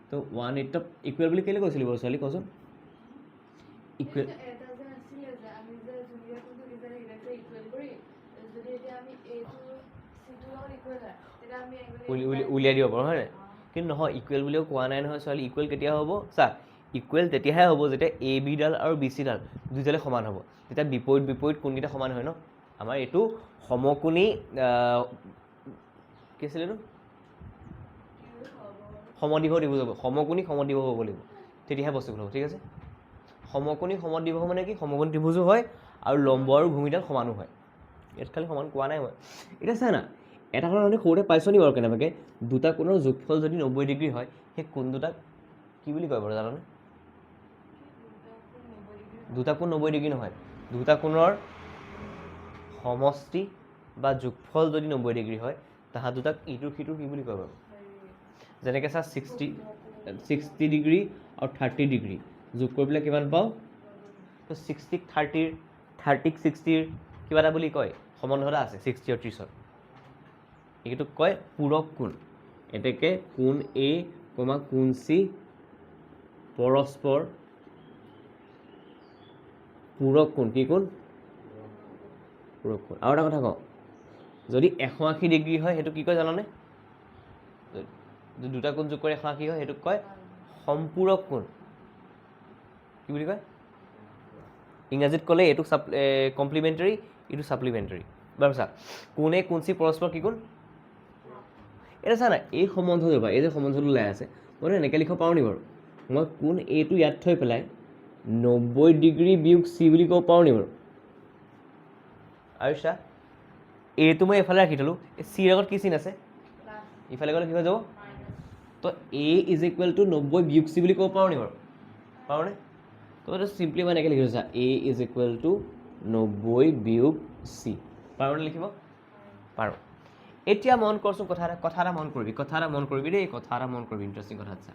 তো 180 ইকুৱেল বুলি কেলৈ কৈছিলি বাৰু ছোৱালী কচোন ইকুৱেল উলিয়াই দিব পাৰোঁ হয় নাই কিন্তু নহয় ইকুৱেল বুলিও কোৱা নাই নহয় ছোৱালী ইকুৱেল কেতিয়া হ'ব চা ইকুৱেল তেতিয়াহে হ'ব যেতিয়া এ বি ডাল আৰু বি চি ডাল দুইটালে সমান হ'ব তেতিয়া বিপৰীত কোনকেইটা সমান হয় ন আমাৰ এইটো সমকোণী কি আছিলে এইটো সমদ্বিবাহু ত্ৰিভুজ হ'ব সমকোণী সমদ্বিবাহু হ'ব লাগিব তেতিয়াহে বস্তুটো হ'ব ঠিক আছে সমকোণী সমদ্বিবাহু মানে কি সমকোণী ত্ৰিভুজো হয় আৰু লম্ব আৰু ভূমিডাল সমানো হয় ইয়াত খালি সমান কোৱা নাই মই এতিয়া চা না এটা কথা আমি সৰুতে পাইছোঁ নি বাৰু কেনেবাকৈ দুটা কোণৰ যোগফল যদি 90 ডিগ্ৰী হয় সেই কোণ দুটাক কি বুলি কয় বাৰু জানানে দুটা কোণ 90 ডিগ্ৰী নহয় দুটা কোণৰ সমষ্টি বা যোগফল যদি 90 ডিগ্ৰী হয় তাহা দুটাক ইটোৰ সিটোৰ কি বুলি কয় বাৰু যেনেকৈ চা 60 ডিগ্ৰী আৰু 30 ডিগ্ৰী যোগ কৰি পেলাই কিমান পাওঁ তো 60 30 30 60 কিবা এটা বুলি কয় সম্বন্ধ এটা আছে 60 আৰু 30ৰ এইটোক কয় পূৰক কোণ এতেকে কোণ এ কোণ চি পৰস্পৰ পূৰক কোণ কি কোণ পূৰক কোণ আৰু এটা কথা কওঁ যদি 180 ডিগ্ৰী হয় সেইটো কি কয় জানানে দুটা কোণ যোগ কৰি 180 হয় সেইটোক কয় সম্পূৰক কোণ কি বুলি কয় ইংৰাজীত ক'লে এইটো কমপ্লিমেণ্টাৰী এইটো ছাপ্লিমেণ্টাৰী বাৰু চা কোণে কোণ চি পৰস্পৰ কি কোণ এটা চা না এই সম্বন্ধ যাবা এই যে সম্বন্ধটো ওলাই আছে মই এনেকৈ লিখিব পাৰোঁ নি বাৰু মই কোণ এইটো ইয়াত থৈ পেলাই 90 ডিগ্ৰী বিয়োগ চি বুলি ক'ব পাৰোঁ নি বাৰু আৰু চা এইটো মই এইফালে ৰাখি থ'লোঁ এই চিৰ আগত কি চিন আছে ইফালে গ'লে কি হৈ যাব তো এ ইজ ইকুৱেল টু 90 বিয়োগ চি বুলি ক'ব পাৰোঁ নি বাৰু পাৰোঁনে তো এইটো চিম্পলি মই এনেকৈ লিখিছোঁ চা এ ইজ ইকুৱেল টু 90 বিয়োগ চি পাৰোঁনে লিখিব পাৰোঁ এতিয়া মন কৰচোন কথা এটা মন কৰিবি দেই কথা এটা মন কৰিবি ইণ্টাৰেষ্টিং কথা চা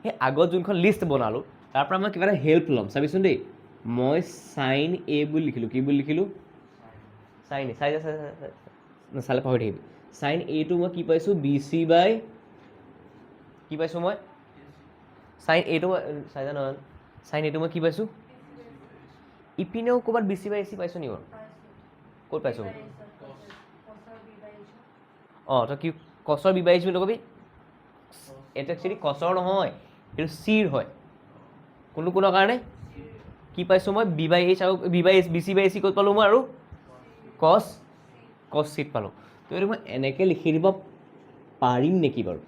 সেই আগত যোনখন লিষ্ট বনালোঁ তাৰ পৰা মই কিবা এটা হেল্প ল'ম চাবিচোন দেই মই চাইন এ বুলি লিখিলোঁ কি বুলি লিখিলোঁ চাইন এ চালে পাহৰি থাকিবি চাইন এটো মই কি পাইছোঁ বি চি বাই কি পাইছোঁ মই চাইন এইটো চাই জানো চাইন এইটো মই কি পাইছোঁ ইপিনেও ক'ৰবাত BC বাই AC পাইছোঁ নি বাৰু ক'ত পাইছোঁ অঁ তই কি কছৰ B বাই AC বুলি কবি এইটো একচুৱেলি কছৰ নহয় এইটো চিৰ হয় কোনোৰ কাৰণে কি পাইছোঁ মই B বাই H আৰু BC বাই AC ক'ত পালোঁ মই আৰু কছ চিত পালোঁ তো এইটো মই এনেকৈ লিখি দিব পাৰিম নেকি বাৰু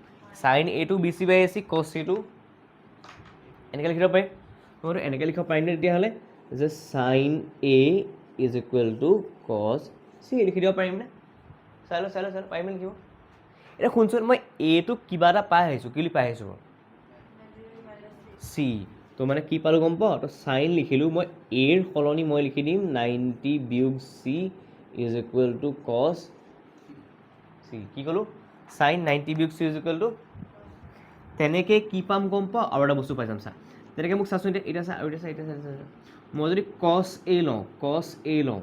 চাইন এইটো BC বাই AC কছ চিটো এনেকৈ লিখিব পাৰিম মইতো এনেকৈ লিখিব পাৰিম নে তেতিয়াহ'লে যে sign A is equal two কছ চি লিখি দিব পাৰিমনে চাই লওঁ পাৰিম লিখিব এতিয়া শুনচোন মই এইটোক কিবা এটা পাই আহিছোঁ কি বুলি পাই আহিছোঁ বাৰু চি তো মানে কি পালোঁ গম পাওঁ তো চাইন লিখিলোঁ মই এৰ সলনি মই লিখি দিম 90 বিয়োগ চি ইজ ইকুৱেল টু কছ চি কি ক'লোঁ চাইন 90 বিয়োগ চি ইজ ইকুৱেল টু তেনেকৈ কি পাম গম পাওঁ আৰু এটা বস্তু পাই যাম চা তেনেকৈ মোক চাচোন এতিয়া চা আৰু এতিয়া চা মই যদি কছ এ লওঁ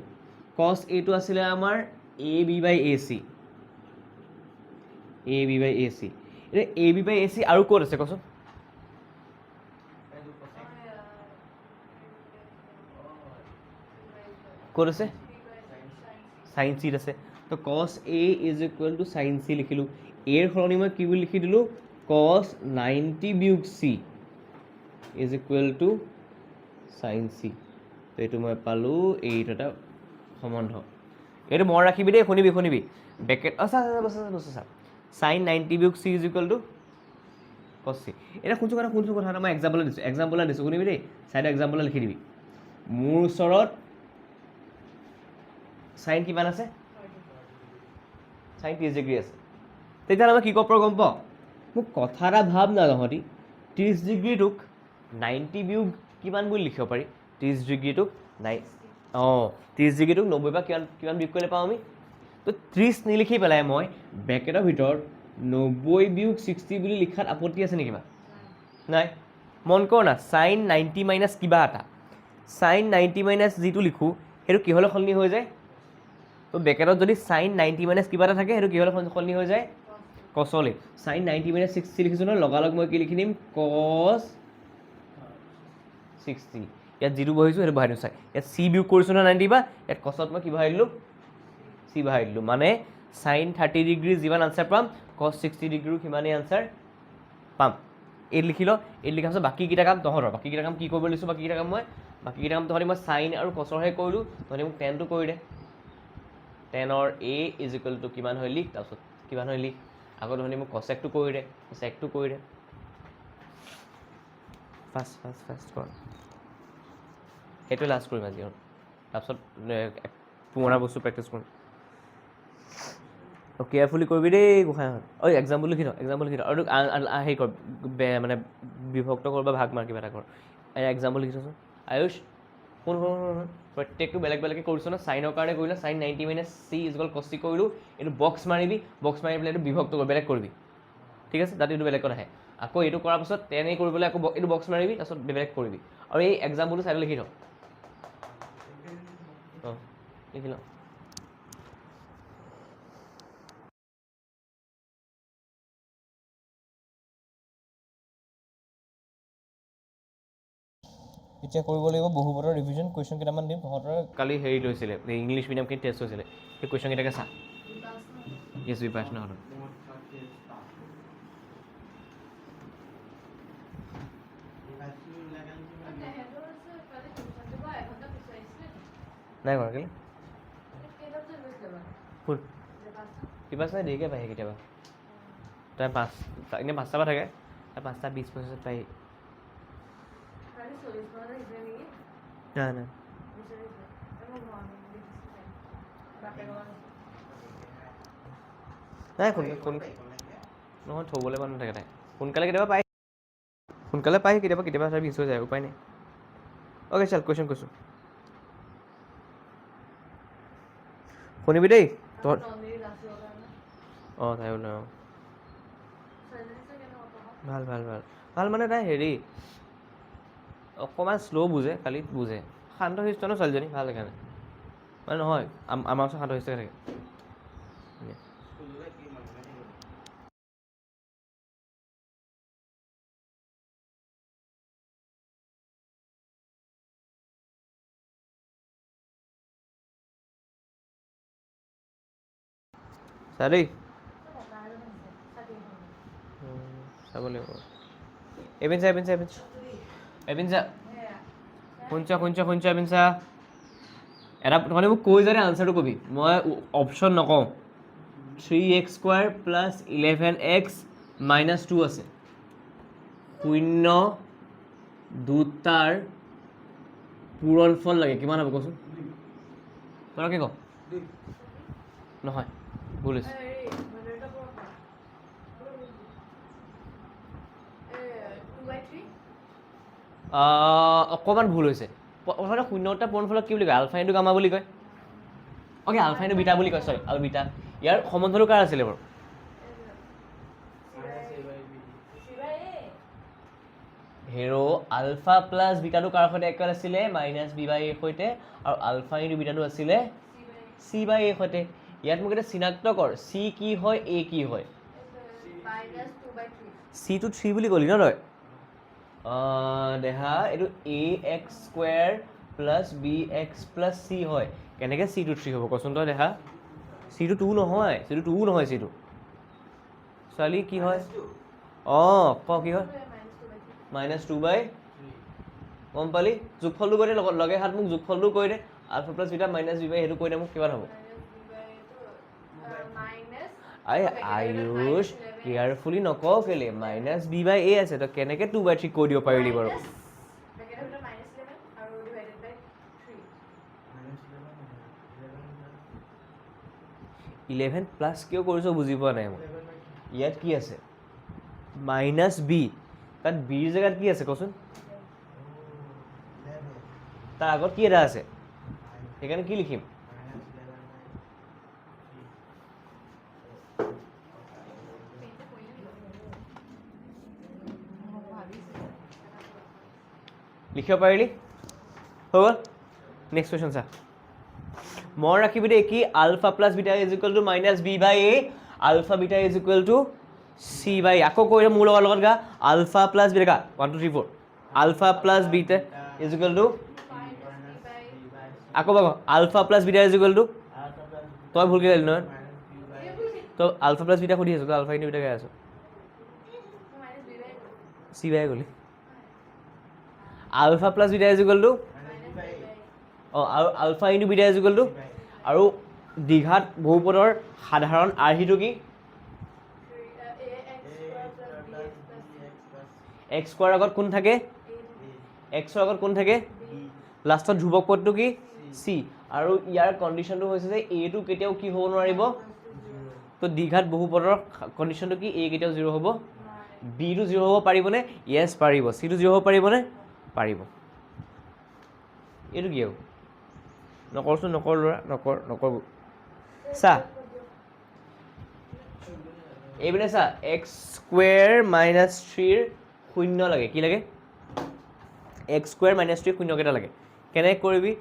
কছ এটো আছিলে আমাৰ AB বাই AC এতিয়া AB বাই AC আৰু ক'ত আছে কচোন ক'ত আছে চাইন চিত আছে তো cos A is equal to sine C লিখিলোঁ এৰ সলনি মই কি বুলি লিখি দিলোঁ কছ 90 বিয়োগ C is equal to sine C তো এইটো মই পালোঁ এইটো এটা সম্বন্ধ এইটো মনত ৰাখিবি দেই শুনিবি বেকেট চা চাইন 90 বিয়োগ চি ইজ ইকুৱেল টু কছ চি এতিয়া শুনছোঁ কথা এটা মই এক্সাম্পল দিছোঁ শুনিবি দেই চাইডে এক্সাম্পল লিখি দিবি মোৰ ওচৰত চাইন কিমান আছে চাইন 30 ডিগ্ৰী আছে তেতিয়াহ'লে মই কি ক'ব পাৰোঁ গম পাওঁ মোক কথা এটা ভাব না তহঁতি 30 ডিগ্ৰীটোক 90 বিয়োগ কিমান বুলি লিখিব পাৰি 30 ডিগ্ৰীটোক 30 ডিগ্ৰীটোক 90 বা কিমান বিয়োগ কৰিলে পাওঁ আমি তো 30 নিলিখি পেলাই মই ব্ৰেকেটৰ ভিতৰত 90 বিয়োগ 60 বুলি লিখাত আপত্তি আছে নেকি কিবা নাই মন কৰ না চাইন 90 মাইনাছ কিবা এটা চাইন 90 মাইনাছ যিটো লিখোঁ সেইটো কিহলৈ সলনি হৈ যায় তো ব্ৰেকেটত যদি চাইন 90 মাইনাছ কিবা এটা থাকে সেইটো কিহলৈ সলনি হৈ যায় কছলৈ চাইন 90 মাইনাছ 60 লিখিছোঁ নহয় লগালগ মই কি লিখি দিম কছ 60 ইয়াত যিটো বহিছোঁ সেইটো বহাই দিওঁ চাই ইয়াত চি বিয়োগ কৰিছোঁ নহয় 90 বা ইয়াত কছত মই কি বহাই দিলোঁ চি বহাই দিলোঁ মানে চাইন 30 ডিগ্ৰী যিমান আনচাৰ পাম কছ 60 ডিগ্ৰীৰো সিমানেই আনচাৰ পাম এইটো লিখি ল এইটো লিখাৰ পিছত বাকীকেইটা কাম তহঁতৰ বাকীকেইটা কাম কি কৰিব লৈছোঁ বাকীকেইটা কাম তহঁতি মই চাইন আৰু কছৰহে কৰিলোঁ তহঁতি মোক টেনটো কৰি দে টেনৰ A ইজ ইকুৱেল টু কিমান হয় লিখ তাৰপিছত কিমান হয় লিখ আকৌ তহঁতি মোক কছেকটো কৰি দে ফাৰ্ষ্ট কৰ সেইটোৱে লাষ্ট কৰিম আজি আৰু তাৰপিছত পুৰণা বস্তু প্ৰেক্টিছ কৰিম কেয়াৰফুলি কৰিবি দেই গোসাঁইহঁত এক্সাম্পল লিখি থ আৰু হেৰি কৰ মানে বিভক্ত কৰ বা ভাগ মাৰ কিবা এটা কৰ এক্সাম্পল লিখি থচোন আয়ুষ শুন প্ৰত্যেকটো বেলেগকৈ কৰিছোঁ ন চাইনৰ কাৰণে কৰিলোঁ sign 90 minus C is equal কছ চি কৰিলোঁ এইটো বক্স মাৰি পেলাই এইটো বিভক্ত কৰ বেলেগ কৰিবি ঠিক আছে যাতে এইটো বেলেগত আহে আকৌ এইটো কৰাৰ পিছত তেনেই কৰিবলৈ আকৌ এইটো বক্স মাৰিবি তাৰপিছত বেলেগ কৰিবি আৰু এই এক্সাম্পলটো চাইডত লিখি থ লিখি ল এতিয়া কৰিব লাগিব বহুপদৰ ৰিভিজন কুৱেশ্যন কেইটামান দিম তহঁতৰ কালি হেৰি লৈছিলে ইংলিছ মিডিয়ামখিনি টেষ্ট হৈছিলে সেই কুৱেশ্যন কেইটাকে চা য়েছ বিপাশনাহঁতৰ নাই কৰা কেলৈ ফুল বিপাশনাই দেৰিকৈ পায়হি কেতিয়াবা তাই এনেই 5টা পৰা থাকে তাই 5টা 20-25 পায়হি নাই নহয় থ'বলৈ মানুহ নাথাকে তাই সোনকালে কেতিয়াবা পায় কেতিয়াবা তাই মিছ হৈ যায় উপায় নাই অ'কে চাল কুৱেশ্যন কৈছোঁ শুনিবি দেই তহঁত তাই ওলাই ভাল মানে তাই হেৰি অকণমান শ্ল' বুজে খালি বুজে শান্ত শিষ্ট ন ছোৱালীজনী ভাল সেইকাৰণে মানে নহয় আমাৰ ওচৰত শান্ত শিষ্টকে থাকে চা দেই চাব লাগিব এবিন চা শুনিছ এবিন চা এটা মানে মোক কৈ যাতে আনচাৰটো কবি মই অপশ্যন নকওঁ 3x² + 11x - 2 আছে শূন্য দুটাৰ পূৰণফল লাগে কিমান হ'ব কচোন তই কি ক নহয় ভুল হৈছে অকণমান ভুল হৈছে প্ৰথমতে শূন্যটা পূৰণফলক কি বুলি কয় আলফা ইনটু গামা বুলি কয় অ'কে আলফা ইনটু বিটা বুলি কয় চৰি আৰু বিটা ইয়াৰ সম্বন্ধটো কাৰ আছিলে বাৰু হেৰ' আলফা প্লাছ বিটাটো কাৰ সৈতে একুৱেল আছিলে -b/a সৈতে আৰু আলফা ইনটু বিটাটো আছিলে c/a সৈতে ইয়াত মোক এটা চিনাক্ত কৰ c কি হয় a কি হয় c টো 3 বুলি ক'লি ন তই দেহা এইটো ax² + bx + c হয় কেনেকৈ c টো 3 হ'ব কচোন তই দেহা c টো 2 নহয় c টো 2 নহয় c টো ছোৱালী কি হয় অঁ ক কি হয় -2/3 গম পালি যোগফলটো কৈ দে লগত লগে হাত মোক যোগফলটো কৈ দে আলফা প্লাছ বিটা -b/a সেইটো কৈ দে মোক কিমান হ'ব আয়ুষ কেয়াৰফুলি নকওঁ কেলে -b/a আছে তই কেনেকৈ 2/3 কৈ দিব পাৰিলি বাৰু 11 প্লাছ কিয় কৰিছ বুজি পোৱা নাই মই ইয়াত কি আছে -b তাত বিৰ জেগাত কি আছে কচোন তাৰ আগত কি এটা আছে সেইকাৰণে কি লিখিম লিখিব পাৰিলি হৈ গ'ল নেক্সট কুৱেশ্যন চা মন ৰাখিবি দেই কি alpha plus beta is equal to -b/a alpha beta is equal to c/a আকৌ কৈ মোৰ লগত গা আলফা প্লাছ বিটা গা 1 2 3 4 alpha plus beta is equal to আকৌ বাগ alpha plus beta is equal to তই ভুলকৈ গালি নহয় তই আলফা প্লাছ বিটা সুধি আছো তই আলফা ইনটু বিটা গাই আছো c/a গ'লি alpha plus beta is equal to অঁ আৰু alpha into beta is equal to আৰু দ্বিঘাত বহুপদৰ সাধাৰণ আৰ্হিটো কি x² আগত কোন থাকে x আগত কোন থাকে লাষ্টত ধ্ৰুৱক পদটো কি c আৰু ইয়াৰ কণ্ডিশ্যনটো হৈছে যে a টো কেতিয়াও কি হ'ব নোৱাৰিব তো দ্বিঘাত বহুপদৰ কণ্ডিশ্যনটো কি a কেতিয়াও 0 হ'ব b টো 0 হ'ব পাৰিবনে য়েছ পাৰিব c টো 0 হ'ব পাৰিবনে পাৰিব এইটো কি আৰু নকৰচোন নকৰ ল'ৰা নকৰ চা এইপিনে চা x² - 3 শূন্য লাগে কি লাগে x² - 3 শূন্য কেইটা লাগে কেনেকৈ কৰিবি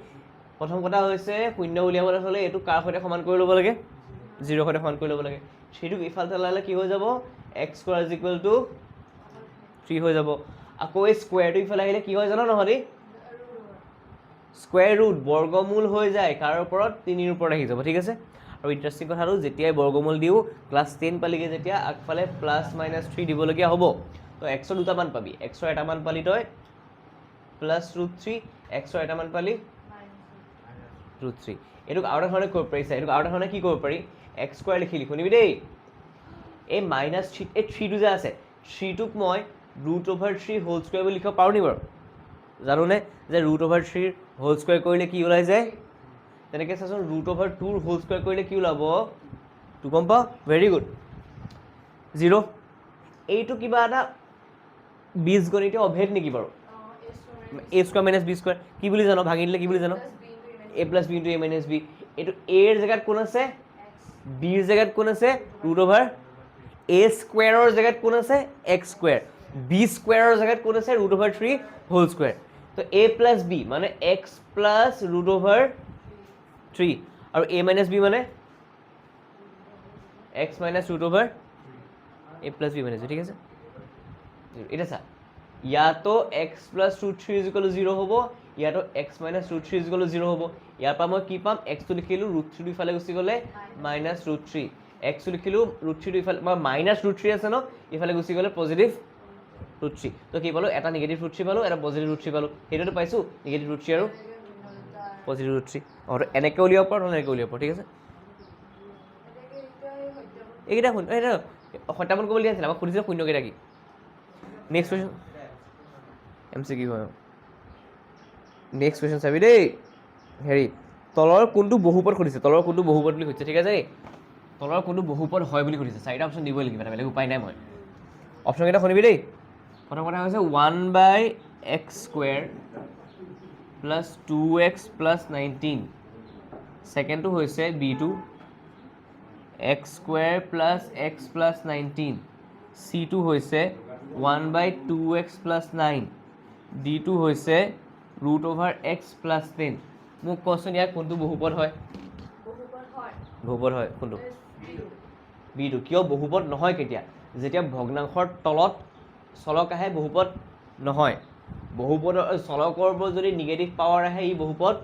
প্ৰথম কথা হৈছে শূন্য উলিয়াবলৈ হ'লে এইটো কাৰ সৈতে সমান কৰি ল'ব লাগে 0 সৈতে সমান কৰি ল'ব লাগে 3টোক ইফালে লালে কি হৈ যাব x² = 3 হৈ যাব আকৌ এই স্কুৱেৰটো ইফালে আহিলে কি হয় জানো নহদি স্কুৱেৰ ৰুট বৰ্গমূল হৈ যায় কাৰ ওপৰত 3ৰ ওপৰত আহি যাব ঠিক আছে আৰু ইণ্টাৰেষ্টিং কথাটো যেতিয়াই বৰ্গমূল দিওঁ ক্লাছ 10 পালিগে যেতিয়া আগফালে +-3 দিবলগীয়া হ'ব তো x ৰ দুটা মান পাবি x ৰ এটা মান পালি তই +√3 x ৰ এটা মান পালি √3 এইটোক আৰু এটা ধৰণে কৰিব পাৰি এইটোক আৰু এটা ধৰণে কি কৰিব পাৰি x² লিখি শুনিবি দেই এই -3 এই 3টো যে আছে 3টোক মই √3 হোল স্কুৱেৰ বুলি লিখিব পাৰোঁ নি বাৰু জানোনে যে √3 হোল স্কুৱেৰ কৰিলে কি ওলাই যায় তেনেকৈ চাচোন √2 হোল স্কুৱেৰ কৰিলে কি ওলাব তো গম পাওঁ ভেৰি গুড 0 এইটো কিবা এটা বীজগণিতীয় অভেদ নেকি বাৰু a² - b² কি বুলি জানো ভাঙি দিলে কি বুলি জানো a + b * a - b এইটো a ৰ জেগাত কোন আছে b ৰ জেগাত কোন আছে √a² ৰ জেগাত কোন আছে x² b² ৰ জেগাত কোন আছে √3 হোল স্কুৱেৰ তো a + b মানে x + √3 আৰু a - b মানে x - √a + b - b ঠিক আছে এটা চা ইয়াতো x + √3 = 0 হ'ব ইয়াতো x - √3 = 0 হ'ব ইয়াৰ পৰা মই কি পাম x টো লিখিলোঁ √3 ইফালে গুচি গ'লে -√3 এক্স লিখিলোঁ √3টো ইফালে মাইনাছ √3 আছে ন ইফালে গুচি গ'লে পজিটিভ √3 তো কি পালোঁ এটা নিগেটিভ √3 পালোঁ এটা পজিটিভ √3 পালোঁ সেইটোতো পাইছোঁ নিগেটিভ √3 আৰু পজিটিভ √3 এনেকৈ উলিয়াব পাৰোঁ নহ'লে এনেকৈ উলিয়াব পাৰোঁ ঠিক আছে এইকেইটা সত্যাপন কৰিবলৈ দিয়া আছিলে আমাক সুধিছিলে শূন্যকেইটা কি নেক্সট কুৱেশ্যন MCQ হয় নেক্সট কুৱেশ্যন চাবি দেই হেৰি তলৰ কোনটো বহুপদ সুধিছে তলৰ কোনটো বহুপদ বুলি সুধিছে ঠিক আছে দেই তলৰ কোনটো বহুপদ হয় বুলি সুধিছে চাৰিটা অপশ্যন দিবই লাগিব বেলেগ উপায় নাই মই অপশ্যনকেইটা শুনিবি দেই প্ৰথম কথা হৈছে 1/x² প্লাছ 2x প্লাছ 19 ছেকেণ্ডটো হৈছে b2 x² plus x plus 19 c2 হৈছে 1/2x প্লাছ 9 d2 হৈছে √x প্লাছ 10 মোক কোৱাচোন ইয়াৰ কোনটো বহুপদ হয় বহুপদ হয় কোনটো b2 কিয় বহুপদ নহয় কেতিয়া যেতিয়া ভগ্নাংশৰ তলত চলক আহে বহুপদ নহয় বহুপদৰ চলকৰ ওপৰত যদি নিগেটিভ পাৱাৰ আহে ই বহুপদ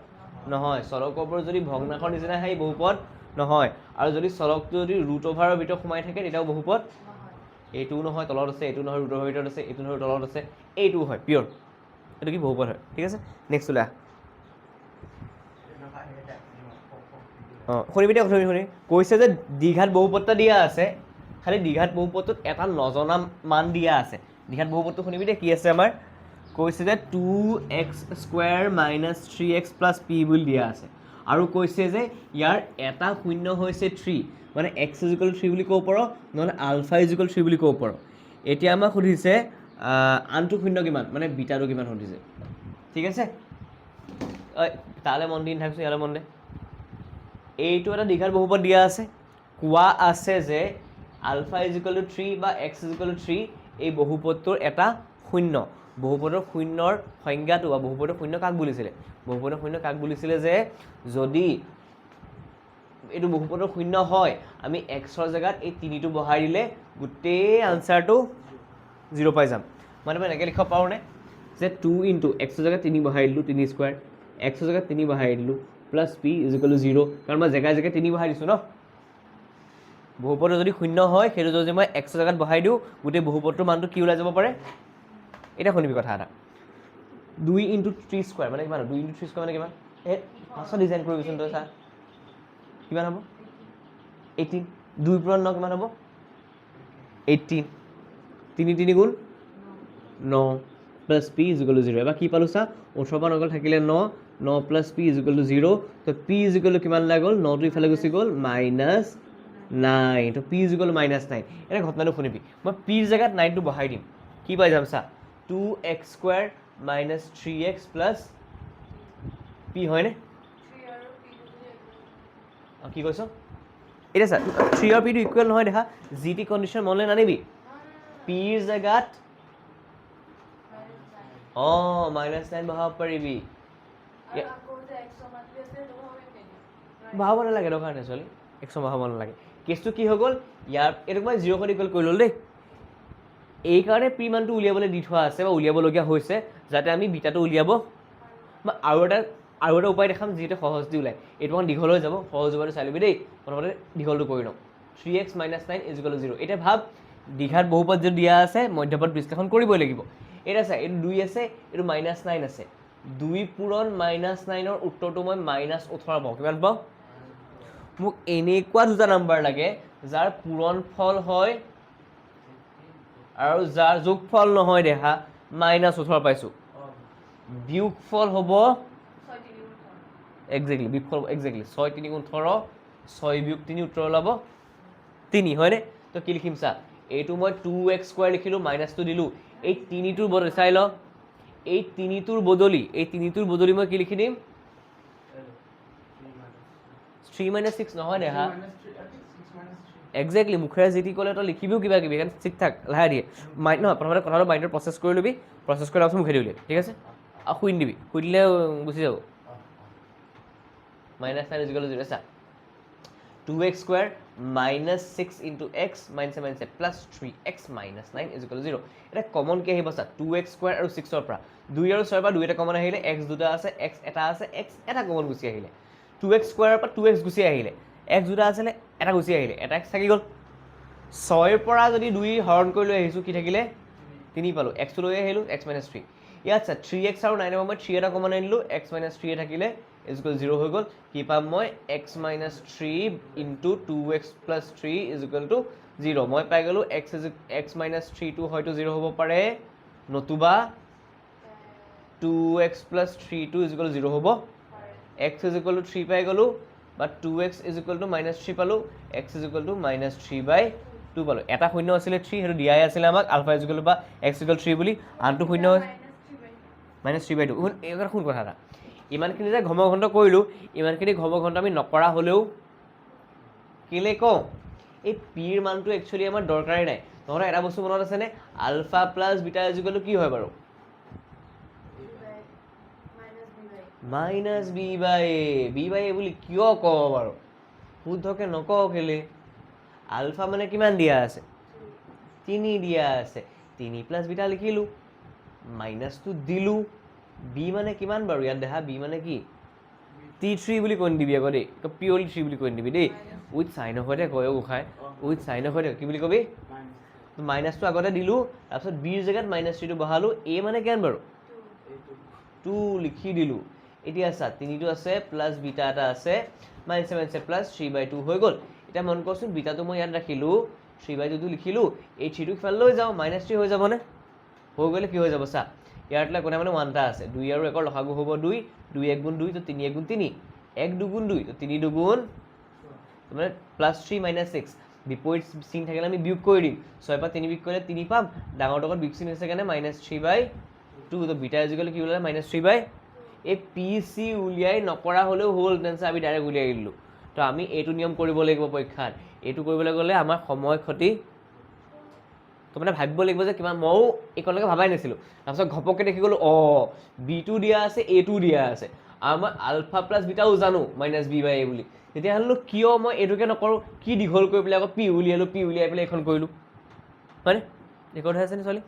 নহয় চলকৰ ওপৰত যদি ভগ্নাংশৰ নিচিনা আহে ই বহুপদ নহয় আৰু যদি চলকটো যদি √ৰ ভিতৰত সোমাই থাকে তেতিয়াও বহুপদ এইটোও নহয় তলত আছে এইটো নহয় √ৰ ভিতৰত আছে এইটো নহয় তলত আছে এইটোও হয় পিয়ৰ এইটো কি বহুপদ হয় ঠিক আছে নেক্সট ওলা শুনিবি দে শুনি কৈছে যে দ্বিঘাত বহুপদটা দিয়া আছে খালি দ্বিঘাত বহুপদটোত এটা নজনা মান দিয়া আছে দ্বিঘাত বহুপদটো শুনিবি দে কি আছে আমাৰ কৈছে যে 2x² - 3x + p বুলি দিয়া আছে আৰু কৈছে যে ইয়াৰ এটা শূন্য হৈছে 3 মানে x = 3 বুলি ক'ব পাৰোঁ নহ'লে আলফা = 3 বুলি ক'ব পাৰোঁ এতিয়া আমাক সুধিছে আনটো শূন্য কিমান মানে বিটাটো কিমান সুধিছে ঠিক আছে তালৈ মন দি নাথাকচোন ইয়ালৈ মন দে এইটো এটা দ্বিঘাত বহুপদ দিয়া আছে কোৱা আছে যে আলফা = 3 বা x = 3 এই বহুপদটোৰ এটা শূন্য বহুপদৰ শূন্যৰ সংজ্ঞাটো বা বহুপদৰ শূন্য কাক বুলিছিলে বহুপদৰ শূন্য কাক বুলিছিলে যে যদি এইটো বহুপদৰ শূন্য হয় আমি xৰ জেগাত এই 3টো বহাই দিলে গোটেই আনসাৰটো 0 পাই যাম মানে মই এনেকৈ লিখিব পাৰোঁনে যে 2 * x ৰ জেগাত 3 বহাই দিলোঁ 3² x ৰ জেগাত 3 বহাই দিলোঁ প্লাছ p = 0 কাৰণ মই জেগাই জেগাই 3 বহাই দিছোঁ ন বহুপদৰ যদি শূন্য হয় সেইটো যদি মই x ৰ জেগাত বহাই দিওঁ গোটেই বহুপদটোৰ মানটো কি ওলাই যাব পাৰে এটা শুনিবি কথা এটা 2 * 3² মানে কিমান 2 * 3² মানে কিমান এই পাছত ডিজাইন কৰিবিচোন তই চা কিমান হ'ব 18 2 পূৰণ 9 কিমান হ'ব 18 3 3 গুণ 9 প্লাছ p = 0 এবাৰ কি পালোঁ চা 18 পৰা 9 থাকিলে 9 9 প্লাছ p = 0 তো p = কিমান ওলাই গ'ল 9টো ইফালে গুচি গ'ল -9 তো p = -9 এটা ঘটনাটো শুনিবি মই p ৰ জেগাত 9টো বহাই দিম কি পাই যাম চা 2x² - 3x + p হয়নে কি কৈছ এতিয়া চা 3 আৰু p টো ইকুৱেল নহয় দেখা জি টি কণ্ডিশ্যন মনলৈ নানিবি p ৰ জেগাত -9 বহাব পাৰিবি বহাব নালাগে দৰকাৰ নাই চলি x বহাব নালাগে কেছটো কি হৈ গ'ল ইয়াৰ এইটোক মই 0 খন ইকুৱেল কৰি ল'লোঁ দেই এইকাৰণে p মানটো উলিয়াবলৈ দি থোৱা আছে বা উলিয়াবলগীয়া হৈছে যাতে আমি বিটাটো উলিয়াব মই আৰু এটা উপায় দেখাম যিটো সহজ দি ওলায় এইটো অকণ দীঘল হৈ যাব সহজ উপায়টো চাই ল'বি দেই প্ৰথমতে দীঘলটো কৰি লওঁ 3x - 9 = 0 এতিয়া ভাব দ্বিঘাত বহুপদ যদি দিয়া আছে মধ্যপদ বিশ্লেষণ কৰিবই লাগিব এটা চা এইটো 2 আছে এইটো -9 আছে 2 পূৰণ -9ৰ উত্তৰটো মই -18 পাওঁ কিমান পাওঁ মোক এনেকুৱা দুটা নাম্বাৰ লাগে যাৰ পূৰণফল হয় আৰু যাৰ যোগফল নহয় দেখা -18 পাইছোঁ বিয়োগফল হ'ব এক্সেক্টলি বিয়োগফল এক্সেক্টলি 6 3 গুণ 18 6 বিয়োগ 3 উত্তৰ ওলাব 3 হয়নে তো কি লিখিম চা এইটো মই 2x² লিখিলোঁ মাইনাছটো দিলোঁ এই 3টোৰ বদলি চাই ল এই 3টোৰ বদলি মই কি লিখি দিম 3 - 6 নহয় দেখা এক্সেক্টলি মুখেৰে যি টি ক'লে তই লিখিবিও কিবা কিবি কাৰণ ঠিক ঠাক লাহে দিয়ে মাইণ্ড নহয় প্ৰথমতে কথাটো মাইণ্ডত প্ৰচেছ কৰি ল'বি প্ৰচেছ কৰি তাৰপিছত মুখেদি উলিয়াবি ঠিক আছে আৰু শুই নিদিবি শুই দিলে গুচি যাব -9 = 0 চা 2x² - 6 * x -7 প্লাছ 3x - 9 = 0 এটা কমন কি আহিব চা 2x² আৰু 6ৰ পৰা 2 আৰু 6ৰ পৰা 2 এটা কমন আহিলে x দুটা আছে x এটা আছে x এটা কমন গুচি আহিলে 2x² ৰ পৰা 2x গুচি আহিলে এক্স দুটা আছিলে এটা গুচি আহিলে এটা এক্স থাকি গ'ল 6ৰ পৰা যদি 2 হৰণ কৰি লৈ আহিছোঁ কি থাকিলে 3 পালোঁ এক্সটো লৈ আহিলোঁ x - 3 ইয়াত চা 3x আৰু 9 মই 3 এটা কমন আনিলোঁ x - 3 থাকিলে ইজ ইকুৱেল 0 হৈ গ'ল কি পাম মই x - 3 into 2x + 3 is equal two 0 মই পাই গ'লোঁ x - 3 টো হয়তো 0 হ'ব পাৰে নতুবা 2x + 3 টো ইজ ইকুৱেল 0 হ'ব x ইজ ইকুৱেল টু 3 পাই গ'লোঁ বা 2x ইজ ইকুৱেল টু -3 পালোঁ x ইজ ইকুৱেল টু -3/2 পালোঁ এটা শূন্য আছিলে 3 সেইটো দিয়াই আছিলে আমাক আলফা ইজ ইকুৱেল টু বা x ইজ ইকুৱেল 3 বুলি আনটো শূন্য -3/2 এইবাৰ শুন কথা এটা ইমানখিনি যে ঘমঘণ্ট কৰিলোঁ ইমানখিনি ঘমঘণ্ট আমি নকৰা হ'লেও কেলে কওঁ এই পিৰ মানটো একচুৱেলি আমাৰ দৰকাৰেই নাই তহঁতৰ এটা বস্তু মনত আছেনে alpha plus beta is equal to কি হয় বাৰু -b/a বুলি কিয় কওঁ বাৰু শুদ্ধকে নকওঁ কেলে আলফা মানে কিমান দিয়া আছে 3 দিয়া আছে 3 প্লাছ বিটা লিখিলোঁ মাইনাছটো দিলোঁ বি মানে কিমান বাৰু ইয়াত দেখা বি মানে কি t3 বুলি কৈ নিদিবি আকৌ দেই পিয়ৰলি 3 বুলি কৈ নিদিবি দেই উইথ চাইনৰ সৈতে কয় গোসাই উইথ চাইনৰ সৈতে কি বুলি কবি মাইনাছটো আগতে দিলোঁ তাৰপিছত বিৰ জেগাত -3টো বহালোঁ এ মানে কিমান বাৰু 2 লিখি দিলোঁ এতিয়া চা 3টো আছে প্লাছ বিটা এটা আছে -7 প্লাছ 3/2 হৈ গ'ল এতিয়া মন কৰচোন বিটাটো মই ইয়াত ৰাখিলোঁ 3/2টো লিখিলোঁ এই 3টো সিফালে লৈ যাওঁ -3 হৈ যাবনে হৈ গ'লে কি হৈ যাব চা ইয়াৰটোলৈ কোনে মানে 1টা আছে 2 আৰু 1ৰ লসাগু হ'ব 2 2 1 গুণ 2 তো 3 1 গুণ 3 1 2 গুণ 2 তো 3 2 গুণ মানে +3 - 6 বিপৰীত চিন থাকিলে আমি বিয়োগ কৰি দিম 6 পৰা 3 বিয়োগ কৰিলে 3 পাম ডাঙৰ লগত বিয়োগ চিন আছে কাৰণে -3/2 তো বিটা ইজ ইকুৱেল কি ওলালে -3/2 এই পি চি উলিয়াই নকৰা হ'লেও হ'ল টেনচন আমি ডাইৰেক্ট উলিয়াই দিলোঁ তো আমি এইটো নিয়ম কৰিব লাগিব পৰীক্ষাত এইটো কৰিবলৈ গ'লে আমাৰ সময় ক্ষতি তো মানে ভাবিব লাগিব যে কিমান ময়ো এইকণলৈকে ভাবাই নাছিলোঁ তাৰপিছত ঘপককৈ দেখি গ'লোঁ বিটো দিয়া আছে এটো দিয়া আছে আৰু মই আলফা প্লাছ বিটাও জানো -b/a বুলি তেতিয়াহ'লে কিয় মই এইটোকে নকৰোঁ কি দীঘল কৰি পেলাই আকৌ পি উলিয়াই পেলাই এইখন কৰিলোঁ হয়নে ৰেকৰ্ড হৈ আছেনে ছোৱালী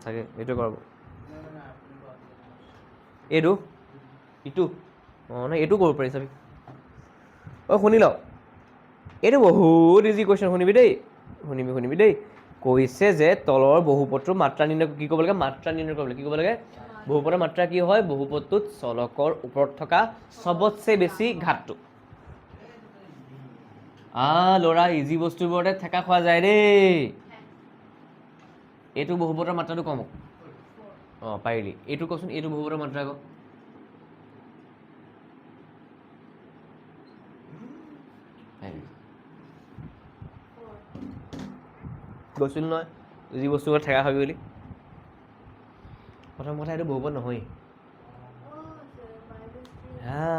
চাগে এইটো কৰাব এইটো ইটো নাই এইটো কৰিব পাৰি চাবি শুনি লওক এইটো বহুত ইজি কুৱেশ্যন শুনিবি দেই কৈছে যে তলৰ বহুপদটোৰ মাত্ৰা নিৰ্ণয় কি ক'ব লাগে মাত্ৰা নিৰ্ণয় কৰিব লাগে কি ক'ব লাগে বহুপদৰ মাত্ৰা কি হয় বহুপদটোত চলকৰ ওপৰত থকা চবতছে বেছি ঘাতটো ল'ৰা ইজি বস্তুবোৰতে ঠেকা খোৱা যায় দেই এইটো বহুপদৰ মাত্ৰাটো কম পাৰিলি এইটো কচোন এইটো বহুপদৰ মাত্ৰা ক কৈছিল নহয় যি বস্তুবোৰ ঠেকা খাবি বুলি প্ৰথম কথা এইটো বহুপদ নহয়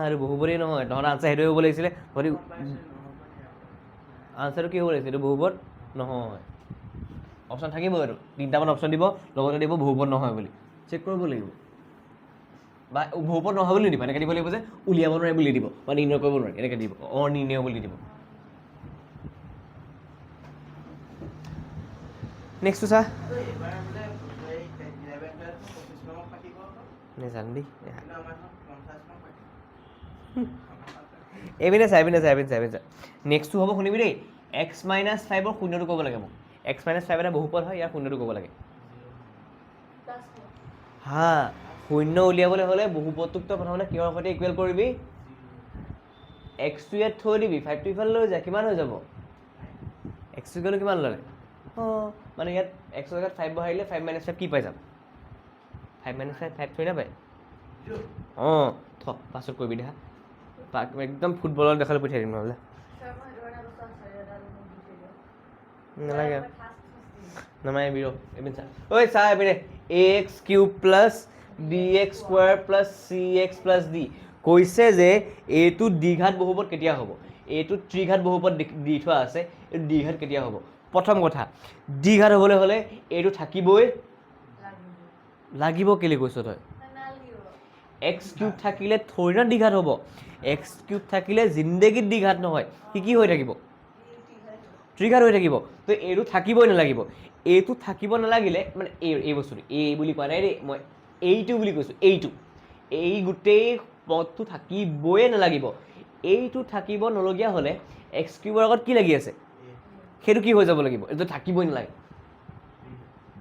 এইটো বহুপদেই নহয় তহঁতৰ আনচাৰ সেইটোৱে হ'ব লাগিছিলে আনচাৰটো কি হ'ব লাগিছিলে এইটো বহুপদ নহয় অপশ্যন থাকিব এইটো 3টামান অপশ্যন দিব লগতে দিব বহুপদ নহয় বুলি চেক কৰিব লাগিব বা বহুপদ নহয় বুলি দিব এনেকৈ দিব লাগিব যে উলিয়াব নোৱাৰে বুলি দিব বা নিৰ্ণয় কৰিব নোৱাৰে এনেকৈ দিব অনিৰ্ণয় বুলি দিব নেক্সটটো চা নেজানো দেই এইপিনে চা নেক্সটটো হ'ব শুনিবি দেই x - 5ৰ শূন্যটো ক'ব লাগে মোক x - 5 এটা বহুপদ হয় ইয়াৰ শূন্যটো ক'ব লাগে শূন্য উলিয়াবলৈ হ'লে বহুপদটোক তই প্ৰথমতে কিহৰ সৈতে ইকুৱেল কৰিবি xটো ইয়াত থৈ দিবি 5টো ইফালে লৈ যা কিমান হৈ যাব xটো গ'লে কিমান ল'লে মানে ইয়াত x ৰ জেগাত 5 বহাইলে 5 - 5 কি পাই যাম 5 - 5 থৈ নাপায় পাছত কৰিবি দেখা একদম ফুটবলত দেখালে পঠিয়াই দিম নহ'লে নালাগে নামাৰিবি এপিন চা চা এপিনে ax³ + bx² + cx + d কৈছে যে এইটো দ্বিঘাত বহুপদ কেতিয়া হ'ব এইটো ত্ৰিঘাত বহুপদ দি থোৱা আছে এইটো দ্বিঘাত কেতিয়া হ'ব প্ৰথম কথা দ্বিঘাত হ'বলৈ হ'লে এইটো থাকিবই লাগিব কেলে কৈছ তই x³ থাকিলে থৰি না দ্বিঘাত হ'ব x³ থাকিলে জিন্দেগীত দ্বিঘাত নহয় কি হৈ থাকিব ত্ৰিঘাত হৈ থাকিব তো এইটো থাকিবই নালাগিব এইটো থাকিব নালাগিলে মানে এই বস্তুটো এই বুলি কোৱা নাই দেই মই এইটো বুলি কৈছোঁ, এইটো এই গোটেই পদটো থাকিবই নালাগিব। এইটো থাকিব নলগীয়া হ'লে এক্স কিউবৰ আগত কি লাগি আছে, সেইটো কি হৈ যাব লাগিব, এইটো থাকিবই নালাগে।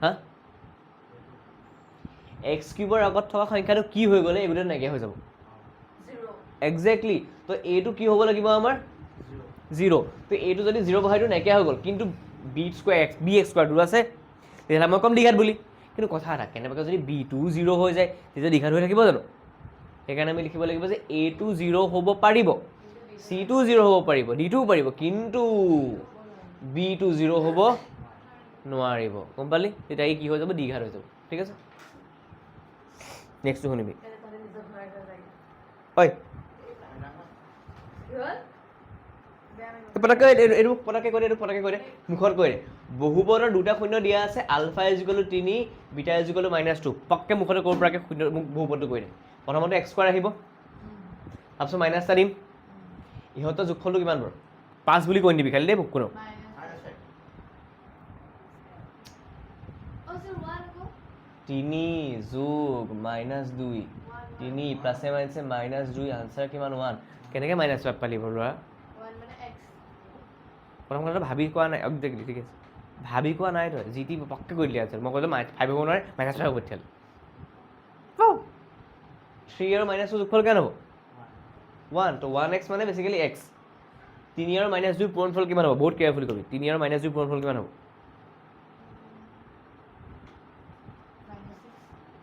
হা, এক্স কিউবৰ আগত থকা সংখ্যাটো কি হৈ গ'লে এই গোটেইটো নাইকিয়া হৈ যাব। একজেক্টলি। তো এইটো কি হ'ব লাগিব আমাৰ 0। তো এইটো যদি 0 বহাইটো নাইকিয়া হৈ গ'ল, কিন্তু বি এক্স স্কোৱাৰটো আছে, তেতিয়াহ'লে মই ক'ম দ্বিঘাত বুলি। কিন্তু কথা এটা, কেনেবাকৈ যদি বিটোও 0 হৈ যায় তেতিয়া দ্বিঘাত হৈ থাকিব জানো? সেইকাৰণে আমি লিখিব লাগিব যে এটো 0 হ'ব পাৰিব, চিটো 0 হ'ব পাৰিব, ডিটোও পাৰিব, কিন্তু বিটো 0 হ'ব নোৱাৰিব। গম পালি? তেতিয়া ই কি হৈ যাব, দ্বিঘাত হৈ যাব। ঠিক আছে, নেক্সটটো শুনিবি। হয় পটককৈ এইটো পটককৈ কৈ দে, এইটো পটককৈ কৈ দে, মুখত কৈ দে। বহুপদৰ দুটা শূন্য দিয়া আছে, আলফা ইজিকেল 3, বিটা ইজিকেল -2। পটককৈ মুখতে ক'ব পৰাকৈ শূন্য মোক বহুপদটো কৈ দে। প্ৰথমতে এক্স স্কোৱাৰ আহিব, তাৰপিছত মাইনাছ এটা দিম। ইহঁতৰ যোগফলটো কিমান বাৰু? 5 বুলি কৈ নিদিবি খালি দেই মোক কোনো। 3 যোগ -2, 3 প্লাছে মাইনাছে -2, আনচাৰ কিমান 1। কেনেকৈ -5 পালি বাৰু ল'ৰা? প্ৰথম কথাটো ভাবি কোৱা নাই, একজেক্টলি ঠিক আছে, ভাবি কোৱা নাই তই, যি টি পটককৈ কৈ দিলি আছে। মই কৈছোঁ 5 হ'ব নোৱাৰে, -5 হ'ব তেতিয়াহ'লে। 3 আৰু -2 যোগফল কিমান হ'ব? 1। তো 1x মানে বেচিকেলি x। 3 আৰু -2 পূৰণফল কিমান হ'ব? বহুত কেয়াৰফুলি কবি। 3 আৰু -2 পূৰণফল কিমান হ'ব?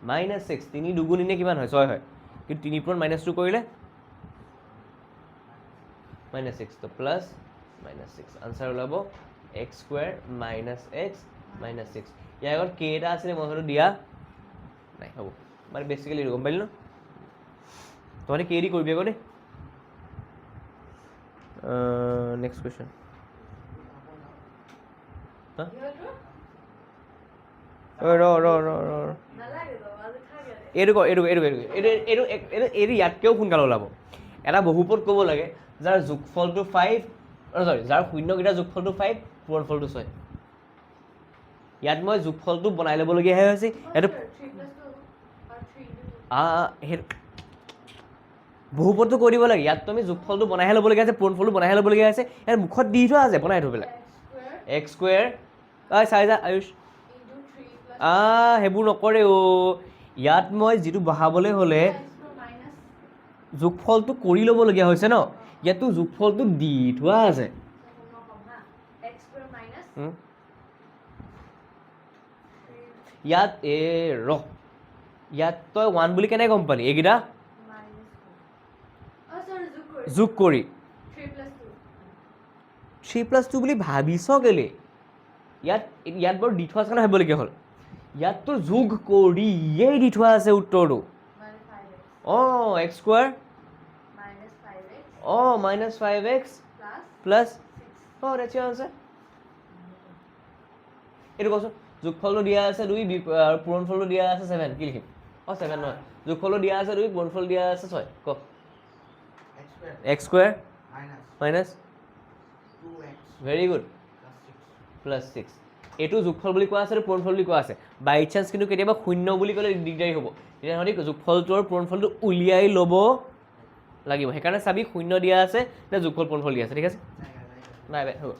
-6। 3 দুগুণ এনে কিমান হয়? 6 হয়। কিন্তু 3 পূৰণ -2 কৰিলে -6, তো প্লাছ -6। আনচাৰ ওলাব x স্কুৱেৰ -x -6। ইয়াৰ আগত k এটা আছিলে, মই হয়তো দিয়া নাই, হ'ব মানে বেচিকেলি গম পালি ন? তহঁতে k দি কৰিবি আকৌ দেই। Next question. এইটো ইয়াতকৈও সোনকালে ওলাব। এটা বহুপদ ক'ব লাগে যাৰ যোগফলটো 5, যাৰ শূন্যকেইটাৰ যোগফলটো 5, পূৰণফলটো 6। ইয়াত মই যোগফলটো বনাই ল'বলগীয়াহে হৈছে। এইটো সেইটো বহুপদটো কৈ দিব লাগে। ইয়াত তুমি যোগফলটো বনাইহে ল'বলগীয়া আছে, পূৰণফলটো বনাইহে ল'বলগীয়া আছে। ইয়াত মুখত দি থোৱা আছে, বনাই থৈ পেলাই। এক্স স্কুৱেৰ চাই যা আয়ুষ, সেইবোৰ নকৰে অ'। ইয়াত মই যিটো বহাবলৈ হ'লে যোগফলটো কৰি ল'বলগীয়া হৈছে ন, ইয়াতো যোগফলটো দি থোৱা আছে। ইয়াত ইয়াত তই 1 বুলি কেনেকৈ গম পালি? এইকেইটা যোগ কৰি 3 + 2 বুলি ভাবিছ কেলে? ইয়াত বাৰু দি থোৱা আছে কাৰণে ভাবিবলগীয়া হ'ল। ইয়াততো যোগ কৰিয়েই দি থোৱা আছে উত্তৰটো। অঁ x square -5x plus that's your answer। এইটো কচোন, যোগফলটো দিয়া আছে 2 আৰু পূৰণফলটো দিয়া আছে 7, কি লিখিম? 7 নহয়, যোগফলটো দিয়া আছে 2, পূৰণফল দিয়া আছে 6। ক x square minus very good +6। এইটো যোগফল বুলি কোৱা আছে আৰু পূৰণফল বুলি কোৱা আছে। বাই চান্স কিন্তু কেতিয়াবা শূন্য বুলি ক'লে দিগদাৰী হ'ব, তেতিয়া সিহঁতি যোগফলটো আৰু পূৰণফলটো উলিয়াই ল'ব লাগিব। সেইকাৰণে চাবি শূন্য দিয়া আছে নে যোগফল পূৰণফল দিয়া আছে। ঠিক আছে, বাই বাই, হ'ব।